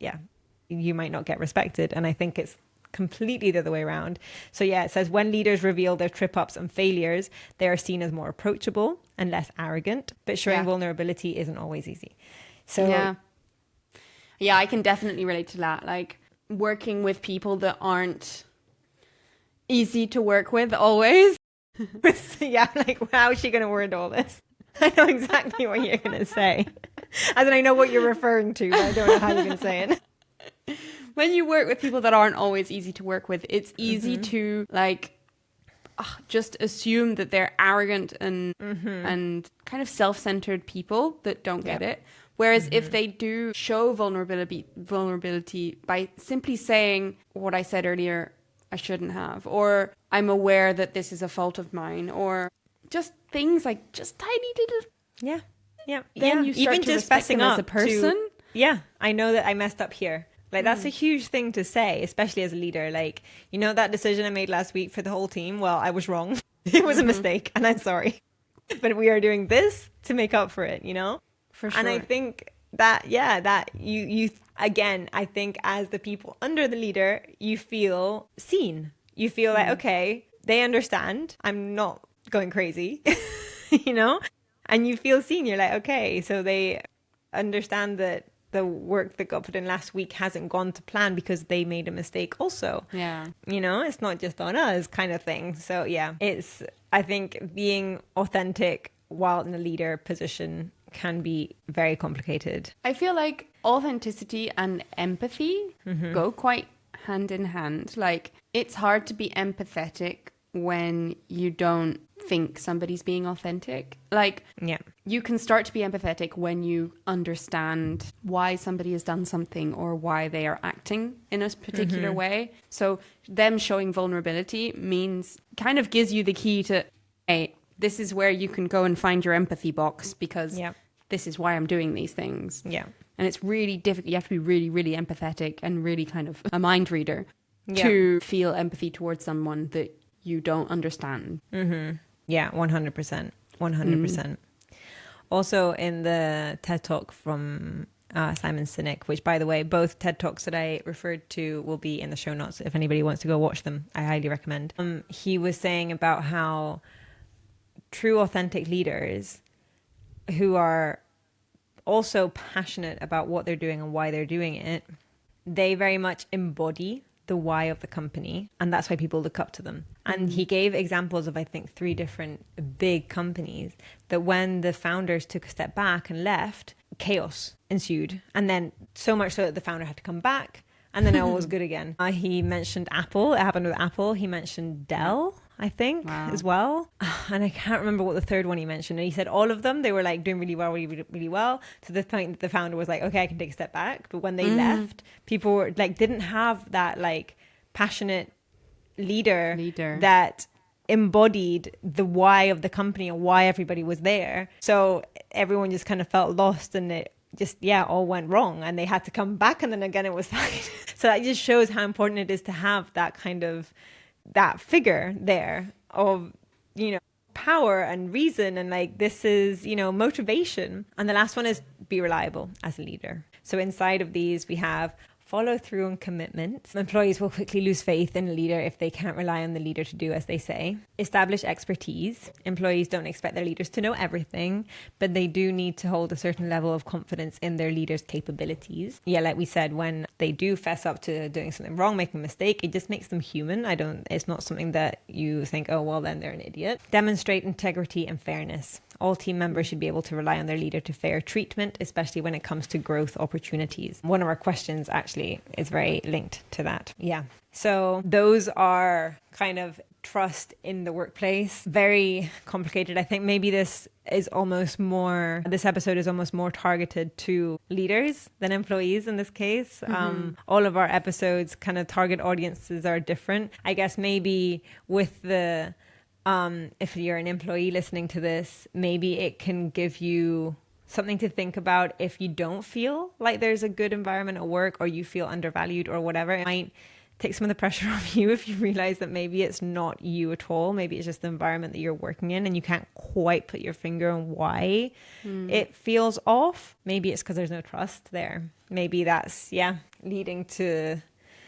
you might not get respected. And I think it's completely the other way around. So it says when leaders reveal their trip ups and failures, they are seen as more approachable and less arrogant, but showing vulnerability isn't always easy. So yeah, I can definitely relate to that. Like working with people that aren't easy to work with always. Like how is she going to word all this? I know exactly what you're going to say. And then I know what you're referring to, but I don't know how you're going to say it. When you work with people that aren't always easy to work with, it's easy to like just assume that they're arrogant and kind of self-centered people that don't get it. Whereas if they do show vulnerability by simply saying what I said earlier, I shouldn't have, or I'm aware that this is a fault of mine, or just things like just tiny little. Then you start even to just respect them fessing as a up person. I know that I messed up here. Like, that's a huge thing to say, especially as a leader. Like, you know, that decision I made last week for the whole team, well, I was wrong. It was a mistake and I'm sorry. But we are doing this to make up for it, you know? For sure. And I think that, that you again, I think as the people under the leader, you feel seen. You feel like, okay, they understand. I'm not going crazy, you know? And you feel seen. You're like, okay, so they understand that the work that got put in last week hasn't gone to plan because they made a mistake also. Yeah. You know, it's not just on us kind of thing. So it's, I think being authentic while in a leader position can be very complicated. I feel like authenticity and empathy go quite hand in hand. Like it's hard to be empathetic when you don't think somebody's being authentic. Like you can start to be empathetic when you understand why somebody has done something or why they are acting in a particular way. So them showing vulnerability means kind of gives you the key to, hey, this is where you can go and find your empathy box because this is why I'm doing these things. Yeah. And it's really difficult. You have to be really, really empathetic and really kind of a mind reader to feel empathy towards someone that you don't understand. Yeah, 100%. 100%. Also in the TED Talk from Simon Sinek, which by the way, both TED Talks that I referred to will be in the show notes. If anybody wants to go watch them, I highly recommend. He was saying about how true authentic leaders who are also passionate about what they're doing and why they're doing it, they very much embody the why of the company, and that's why people look up to them. And he gave examples of, I think, 3 different big companies that when the founders took a step back and left, chaos ensued. And then so much so that the founder had to come back, and then all was good again. He mentioned Apple. It happened with Apple. He mentioned Dell, I think, as well. And I can't remember what the third one he mentioned. And he said all of them, they were like doing really well, really well, to the point that the founder was like, okay, I can take a step back. But when they left, people were like, didn't have that like passionate leader that embodied the why of the company and why everybody was there. So everyone just kind of felt lost, and it just all went wrong, and they had to come back, and then again it was fine. So that just shows how important it is to have that kind of that figure there of, you know, power and reason, and like this is, you know, motivation. And the last one is be reliable as a leader. So inside of these we have follow through on commitment. Employees will quickly lose faith in a leader if they can't rely on the leader to do as they say. Establish expertise. Employees don't expect their leaders to know everything, but they do need to hold a certain level of confidence in their leaders' capabilities. Yeah, like we said, when they do fess up to doing something wrong, making a mistake, it just makes them human. It's not something that you think, oh, well, then they're an idiot. Demonstrate integrity and fairness. All team members should be able to rely on their leader to fair treatment, especially when it comes to growth opportunities. One of our questions actually obviously is very linked to that. Yeah. So those are kind of trust in the workplace. Very complicated. I think maybe this episode is almost more targeted to leaders than employees in this case. All of our episodes kind of target audiences are different. I guess maybe with the, if you're an employee listening to this, maybe it can give you something to think about if you don't feel like there's a good environment at work, or you feel undervalued or whatever. It might take some of the pressure off you if you realize that maybe it's not you at all. Maybe it's just the environment that you're working in and you can't quite put your finger on why it feels off. Maybe it's because there's no trust there. Maybe that's, leading to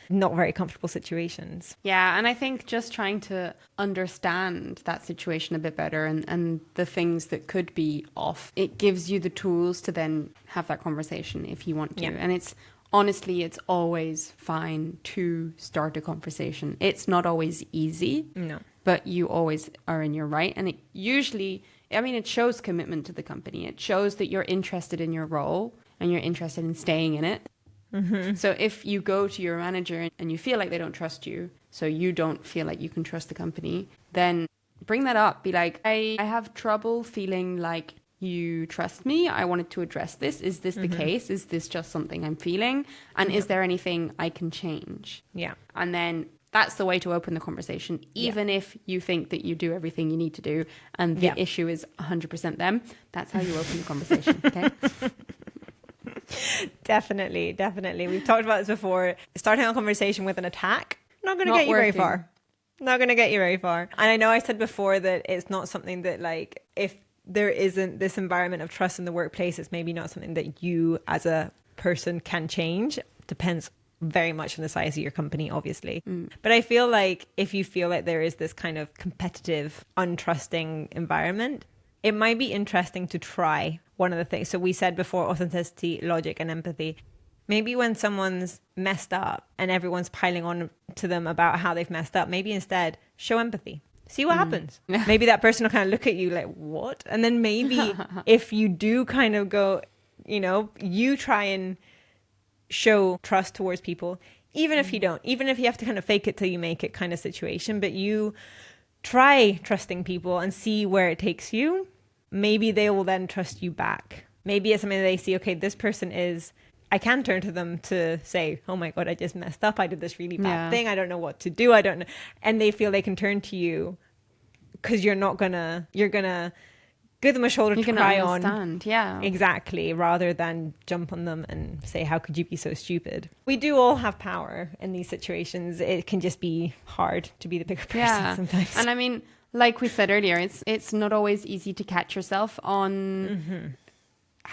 not very comfortable situations. Yeah, and I think just trying to understand that situation a bit better and the things that could be off, it gives you the tools to then have that conversation if you want to. Yeah. And honestly, it's always fine to start a conversation. It's not always easy. No. But you always are in your right. And it usually, it shows commitment to the company. It shows that you're interested in your role and you're interested in staying in it. Mm-hmm. So if you go to your manager and you feel like they don't trust you, so you don't feel like you can trust the company, then bring that up. Be like, I have trouble feeling like you trust me. I wanted to address this. Is this the case? Is this just something I'm feeling? And is there anything I can change? Yeah. And then that's the way to open the conversation, even if you think that you do everything you need to do and the issue is 100% them. That's how you open the conversation, okay? Definitely. We've talked about this before. Starting a conversation with an attack, not going to get you very far. Not going to get you very far. And I know I said before that it's not something that, like, if there isn't this environment of trust in the workplace, it's maybe not something that you as a person can change. Depends very much on the size of your company, obviously. But I feel like if you feel like there is this kind of competitive, untrusting environment, it might be interesting to try one of the things. So we said before, authenticity, logic, and empathy. Maybe when someone's messed up and everyone's piling on to them about how they've messed up, maybe instead show empathy. See what happens. Maybe that person will kind of look at you like, what? And then maybe if you do kind of go, you try and show trust towards people, even if you don't, even if you have to kind of fake it till you make it kind of situation, but you try trusting people and see where it takes you. Maybe they will then trust you back. Maybe it's something that they see, okay, this person is, I can turn to them to say, oh my God, I just messed up. I did this really bad thing. I don't know what to do. I don't know. And they feel they can turn to you because you're going to give them a shoulder to cry on. Yeah. Exactly. Rather than jump on them and say, how could you be so stupid? We do all have power in these situations. It can just be hard to be the bigger person sometimes. And like we said earlier, it's not always easy to catch yourself on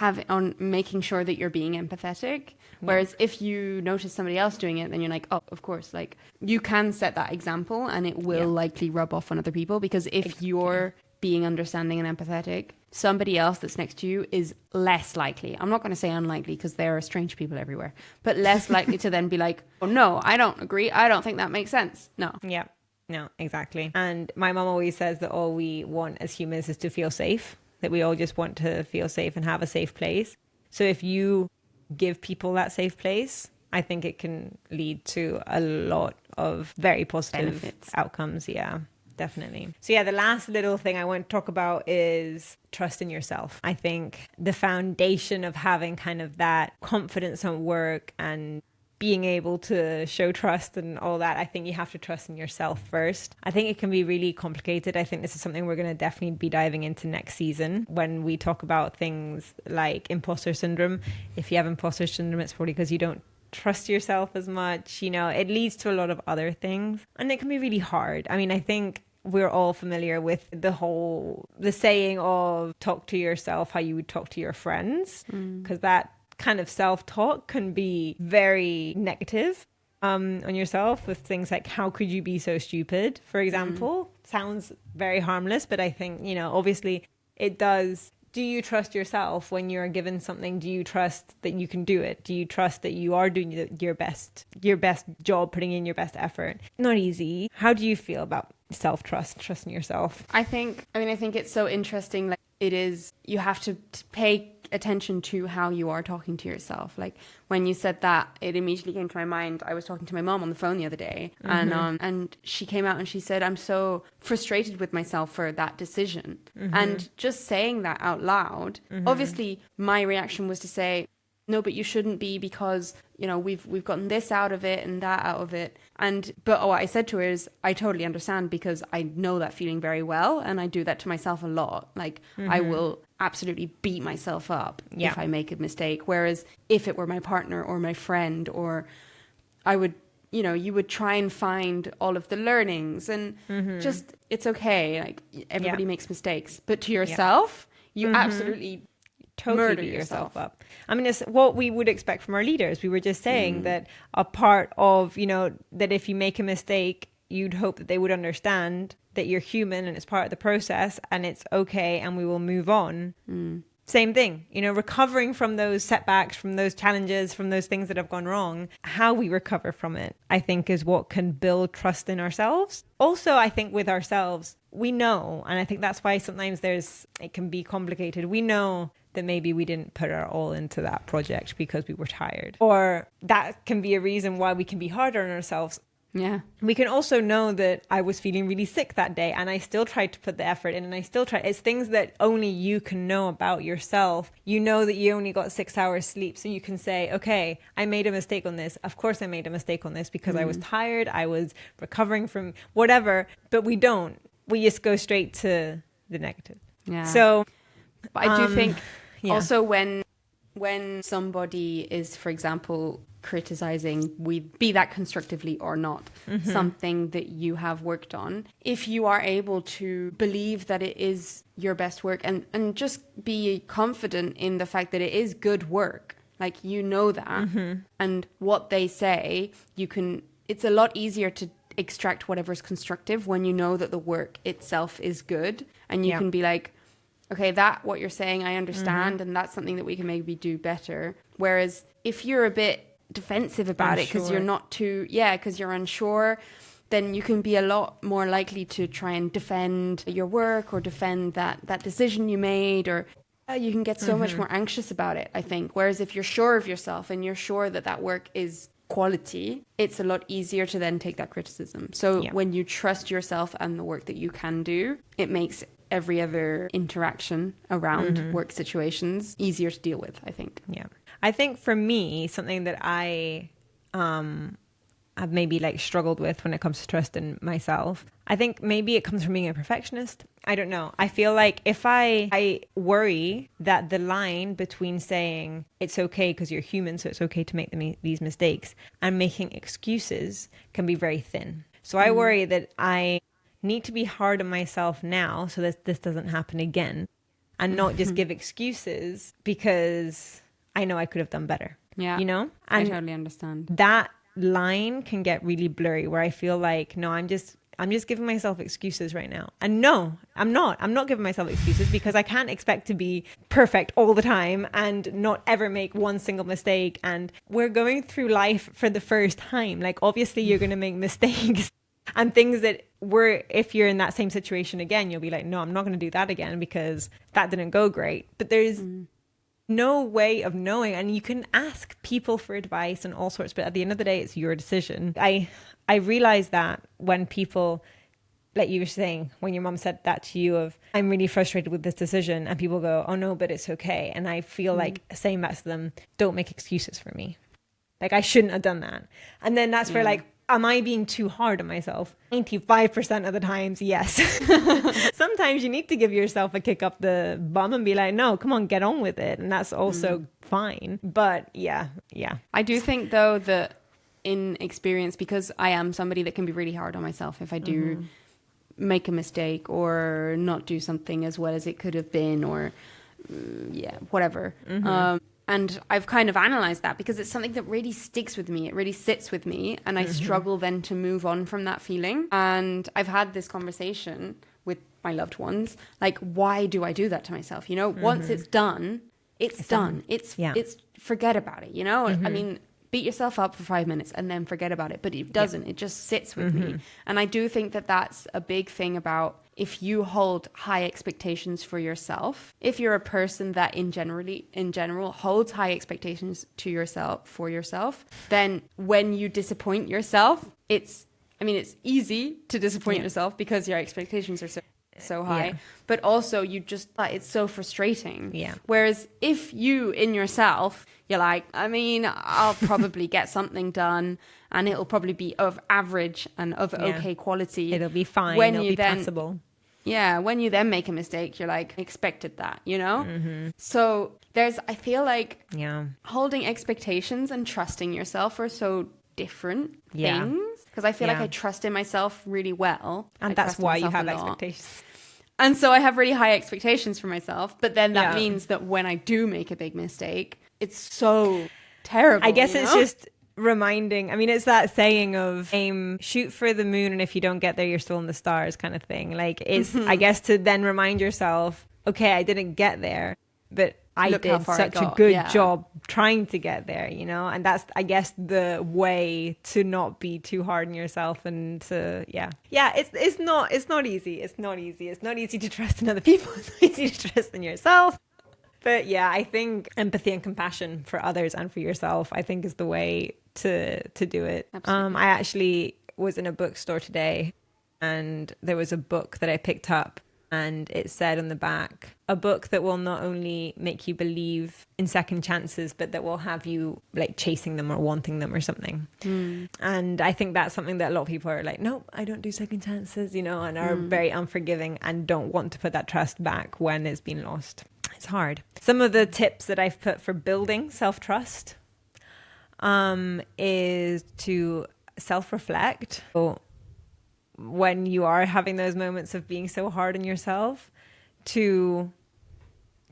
on making sure that you're being empathetic. Whereas if you notice somebody else doing it, then you're like, oh, of course, like you can set that example and it will likely rub off on other people, because if you're being understanding and empathetic, somebody else that's next to you is less likely. I'm not going to say unlikely because there are strange people everywhere, but less likely to then be like, oh no, I don't agree. I don't think that makes sense. No. Yeah. No, exactly. And my mom always says that all we want as humans is to feel safe, that we all just want to feel safe and have a safe place. So if you give people that safe place, I think it can lead to a lot of very positive outcomes. Yeah, definitely. So the last little thing I want to talk about is trust in yourself. I think the foundation of having kind of that confidence at work and being able to show trust and all that, I think you have to trust in yourself first. I think it can be really complicated. I think this is something we're going to definitely be diving into next season when we talk about things like imposter syndrome. If you have imposter syndrome, it's probably because you don't trust yourself as much. It leads to a lot of other things, and it can be really hard. I mean, I think we're all familiar with the saying of talk to yourself how you would talk to your friends, because that kind of self-talk can be very negative on yourself, with things like, how could you be so stupid, for example. Sounds very harmless, but I think, obviously it does. Do you trust yourself when you're given something? Do you trust that you can do it? Do you trust that you are doing your best job, putting in your best effort? Not easy. How do you feel about self-trust, trusting yourself? I think it's so interesting. Like, it is, you have to pay attention to how you are talking to yourself. Like when you said that, it immediately came to my mind. I was talking to my mom on the phone the other day, and she came out and she said, I'm so frustrated with myself for that decision. And just saying that out loud, obviously my reaction was to say, no, but you shouldn't be, because, you know, we've gotten this out of it and that out of it. But what I said to her is, I totally understand, because I know that feeling very well, and I do that to myself a lot. Like I will absolutely beat myself up if I make a mistake. Whereas if it were my partner or my friend, or I would, you know, you would try and find all of the learnings and just, it's okay. Like everybody makes mistakes, but to yourself, you absolutely totally beat yourself up. I mean, it's what we would expect from our leaders. We were just saying that a part of, you know, that if you make a mistake, you'd hope that they would understand that you're human and it's part of the process and it's okay and we will move on. Same thing, you know, recovering from those setbacks, from those challenges, from those things that have gone wrong. How we recover from it, I think, is what can build trust in ourselves. Also, I think with ourselves, we know, and I think that's why sometimes it can be complicated. We know that maybe we didn't put our all into that project because we were tired. Or that can be a reason why we can be harder on ourselves. Yeah. We can also know that I was feeling really sick that day and I still tried to put the effort in, and I still try. It's things that only you can know about yourself. You know that you only got 6 hours sleep, so you can say, okay, I made a mistake on this. Of course I made a mistake on this because I was tired. I was recovering from whatever, but we don't. We just go straight to the negative. Yeah. So but I do think also when somebody is, for example, criticizing, be that constructively or not, something that you have worked on, if you are able to believe that it is your best work and just be confident in the fact that it is good work, like, you know that, and what they say, it's a lot easier to extract whatever's constructive when you know that the work itself is good, and you can be like, okay, what you're saying, I understand, and that's something that we can maybe do better. Whereas if you're a bit defensive about it because you're not because you're unsure, then you can be a lot more likely to try and defend your work or defend that decision you made, or you can get so much more anxious about it, I think. Whereas if you're sure of yourself and you're sure that work is quality, it's a lot easier to then take that criticism. So when you trust yourself and the work that you can do, it makes every other interaction around work situations easier to deal with, I think. Yeah. I think for me, something that I have maybe struggled with when it comes to trust in myself, I think maybe it comes from being a perfectionist. I don't know. I feel like if I worry that the line between saying it's okay because you're human, so it's okay to make these mistakes, and making excuses can be very thin. So I worry that I need to be hard on myself now so that this doesn't happen again, and not just give excuses because I know I could have done better. Yeah. You know? And I totally understand. That line can get really blurry where I feel like, no, I'm just giving myself excuses right now. And no, I'm not giving myself excuses, because I can't expect to be perfect all the time and not ever make one single mistake. And we're going through life for the first time. Like, obviously you're going to make mistakes and things that if you're in that same situation again, you'll be like, no, I'm not going to do that again because that didn't go great. But there's no way of knowing, and you can ask people for advice and all sorts, but at the end of the day, it's your decision. I realized that when people, like you were saying, when your mom said that to you of, I'm really frustrated with this decision, and people go, oh no, but it's okay. And I feel like saying that to them, don't make excuses for me. Like, I shouldn't have done that. And then that's where am I being too hard on myself? 95% of the times, yes. Sometimes you need to give yourself a kick up the bum and be like, no, come on, get on with it. And that's also fine. But yeah. I do think, though, that in experience, because I am somebody that can be really hard on myself if I do make a mistake or not do something as well as it could have been, or whatever. And I've kind of analyzed that because it's something that really sticks with me. It really sits with me. And I struggle then to move on from that feeling. And I've had this conversation with my loved ones. Like, why do I do that to myself? You know, once it's done, it's done. It's forget about it. You know, I mean, beat yourself up for 5 minutes and then forget about it. But it doesn't. It just sits with me. And I do think that that's a big thing about if you hold high expectations for yourself, if you're a person that in general holds high expectations for yourself, then when you disappoint yourself, it's easy to disappoint yourself because your expectations are so high, but also it's so frustrating. Yeah. Whereas if you in yourself, you're like, I'll probably get something done and it'll probably be of average and of okay quality. It'll be fine. When it'll you be then, passable. Yeah. When you then make a mistake, you're like, expected that, you know? Mm-hmm. So I feel like holding expectations and trusting yourself are so different things. Because I feel like I trust in myself really well. And that's why you have expectations. And so I have really high expectations for myself. But then that means that when I do make a big mistake, it's so terrible. I guess it's just reminding. It's that saying of shoot for the moon. And if you don't get there, you're still in the stars kind of thing. Like it's, I guess, to then remind yourself, okay, I didn't get there, but I did such a good job trying to get there, you know? And that's, I guess, the way to not be too hard on yourself and to, it's not easy. It's not easy. It's not easy to trust in other people. It's not easy to trust in yourself. But yeah, I think empathy and compassion for others and for yourself, I think is the way to do it. Absolutely. I actually was in a bookstore today and there was a book that I picked up. And it said on the back, a book that will not only make you believe in second chances, but that will have you like chasing them or wanting them or something. And I think that's something that a lot of people are like, nope, I don't do second chances, you know, and are very unforgiving and don't want to put that trust back when it's been lost. It's hard. Some of the tips that I've put for building self-trust is to self-reflect. So when you are having those moments of being so hard on yourself, to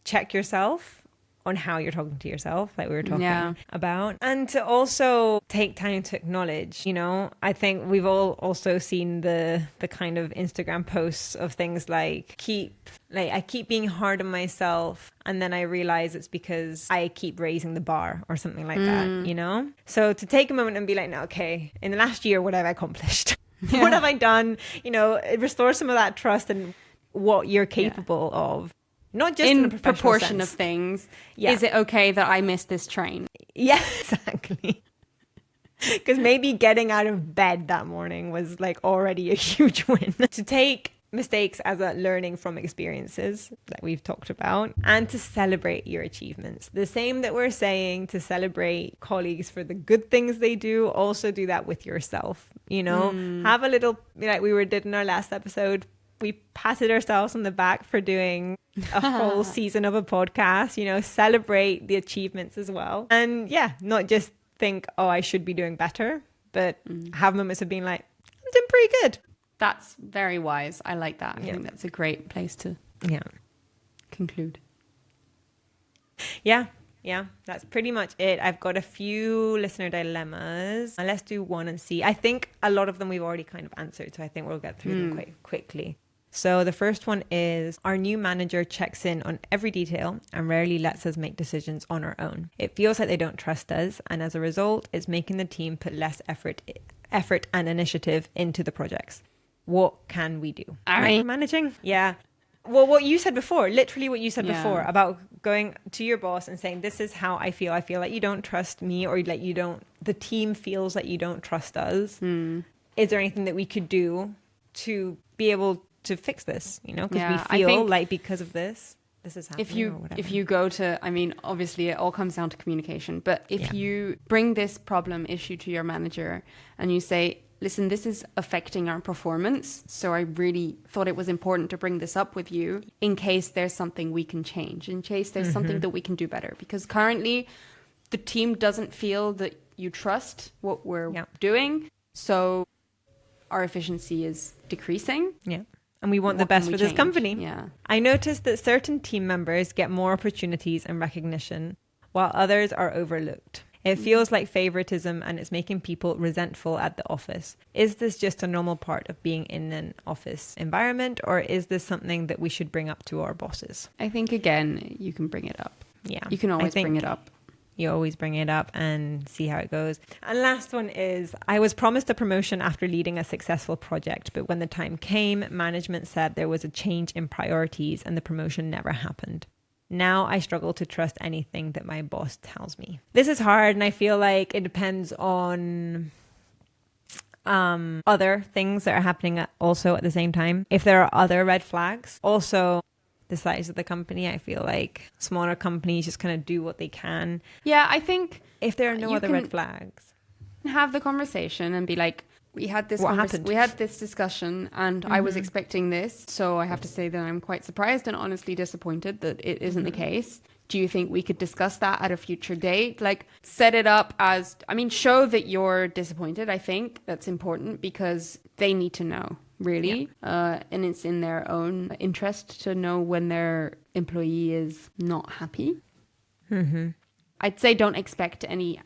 check yourself on how you're talking to yourself, like we were talking about, and to also take time to acknowledge, you know, I think we've all also seen the kind of Instagram posts of things like I keep being hard on myself and then I realize it's because I keep raising the bar or something like that, you know? So to take a moment and be like, no, okay, in the last year, what have I accomplished? What have I done? You know, restore some of that trust in what you're capable of. Not just in a professional proportion sense. Of things. Yeah. Is it okay that I missed this train? Yeah, exactly. Because maybe getting out of bed that morning was like already a huge win. To take mistakes as a learning from experiences that we've talked about, and to celebrate your achievements. The same that we're saying to celebrate colleagues for the good things they do, also do that with yourself, you know. Have a little, like we did in our last episode, we patted ourselves on the back for doing a whole season of a podcast, you know, celebrate the achievements as well. And yeah, not just think, oh, I should be doing better, but have moments of being like, I'm doing pretty good. That's very wise. I like that. I think that's a great place to conclude. Yeah, that's pretty much it. I've got a few listener dilemmas. Let's do one and see. I think a lot of them we've already kind of answered, so I think we'll get through them quite quickly. So the first one is, our new manager checks in on every detail and rarely lets us make decisions on our own. It feels like they don't trust us, and as a result, it's making the team put less effort and initiative into the projects. What can we do? Managing? Yeah. Well, what you said before, literally what you said before about going to your boss and saying, this is how I feel. I feel like you don't trust me, or like the team feels like you don't trust us. Is there anything that we could do to be able to fix this? You know, because we feel like because of this is happening. If you go to, obviously it all comes down to communication, but if you bring this issue to your manager and you say, listen, this is affecting our performance, so I really thought it was important to bring this up with you in case there's something we can change, in case there's something that we can do better. Because currently the team doesn't feel that you trust what we're doing, so our efficiency is decreasing. Yeah. And we want the best for this company. Yeah. I noticed that certain team members get more opportunities and recognition, while others are overlooked. It feels like favoritism, and it's making people resentful at the office. Is this just a normal part of being in an office environment, or is this something that we should bring up to our bosses? I think, again, you can bring it up. Yeah. You can always bring it up. You always bring it up and see how it goes. And last one is, I was promised a promotion after leading a successful project, but when the time came, management said there was a change in priorities and the promotion never happened. Now I struggle to trust anything that my boss tells me. This is hard, and I feel like it depends on other things that are happening also at the same time. If there are other red flags, also the size of the company, I feel like smaller companies just kind of do what they can. Yeah, I think if there are no other red flags, have the conversation and be like, we had this discussion and I was expecting this, so I have to say that I'm quite surprised and honestly disappointed that it isn't the case. Do you think we could discuss that at a future date? Like, set it up as, show that you're disappointed. I think that's important because they need to know, really. Yeah. And it's in their own interest to know when their employee is not happy. Mm-hmm. I'd say don't expect any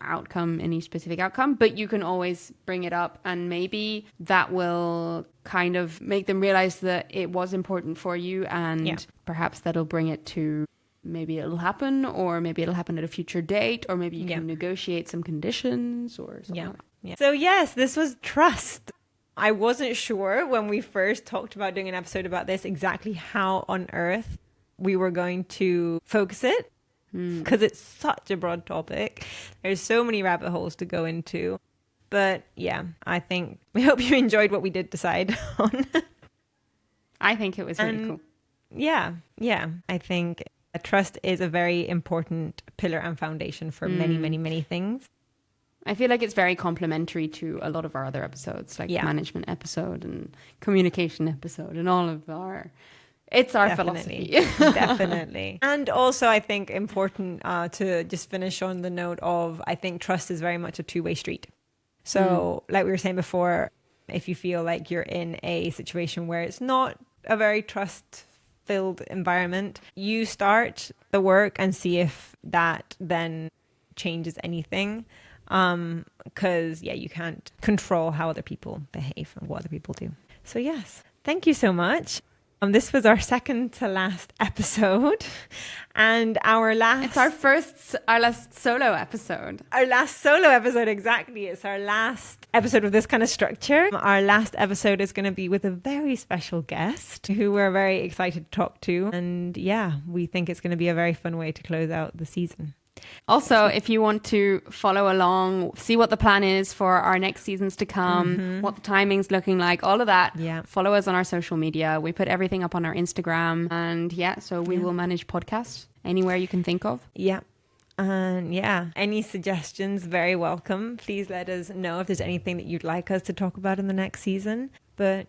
specific outcome, but you can always bring it up, and maybe that will kind of make them realize that it was important for you, and perhaps that'll bring it to, maybe it'll happen, or maybe it'll happen at a future date, or maybe you can negotiate some conditions or something. So yes, this was trust. I wasn't sure when we first talked about doing an episode about this exactly how on earth we were going to focus it, because it's such a broad topic. There's so many rabbit holes to go into. But yeah, I think we hope you enjoyed what we did decide on. I think it was really cool. Yeah. I think trust is a very important pillar and foundation for many, many, many things. I feel like it's very complementary to a lot of our other episodes, like management episode and communication episode and all of our... It's our philosophy. Definitely. And also, I think important to just finish on the note of, I think trust is very much a two-way street. So like we were saying before, if you feel like you're in a situation where it's not a very trust-filled environment, you start the work and see if that then changes anything. Because, you can't control how other people behave and what other people do. So yes, thank you so much. This was our second to last episode, and it's our last solo episode. Our last solo episode, exactly. It's our last episode of this kind of structure. Our last episode is going to be with a very special guest who we're very excited to talk to, and we think it's going to be a very fun way to close out the season. Also, if you want to follow along, see what the plan is for our next seasons to come, what the timing's looking like, all of that, follow us on our social media. We put everything up on our Instagram, and so we will manage podcast anywhere you can think of. And any suggestions, very welcome. Please let us know if there's anything that you'd like us to talk about in the next season. But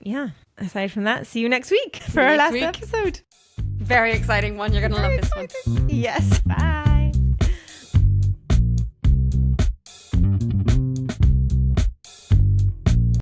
aside from that, see you next week for our last episode. Very exciting one. You're going to love this one. Yes. Bye.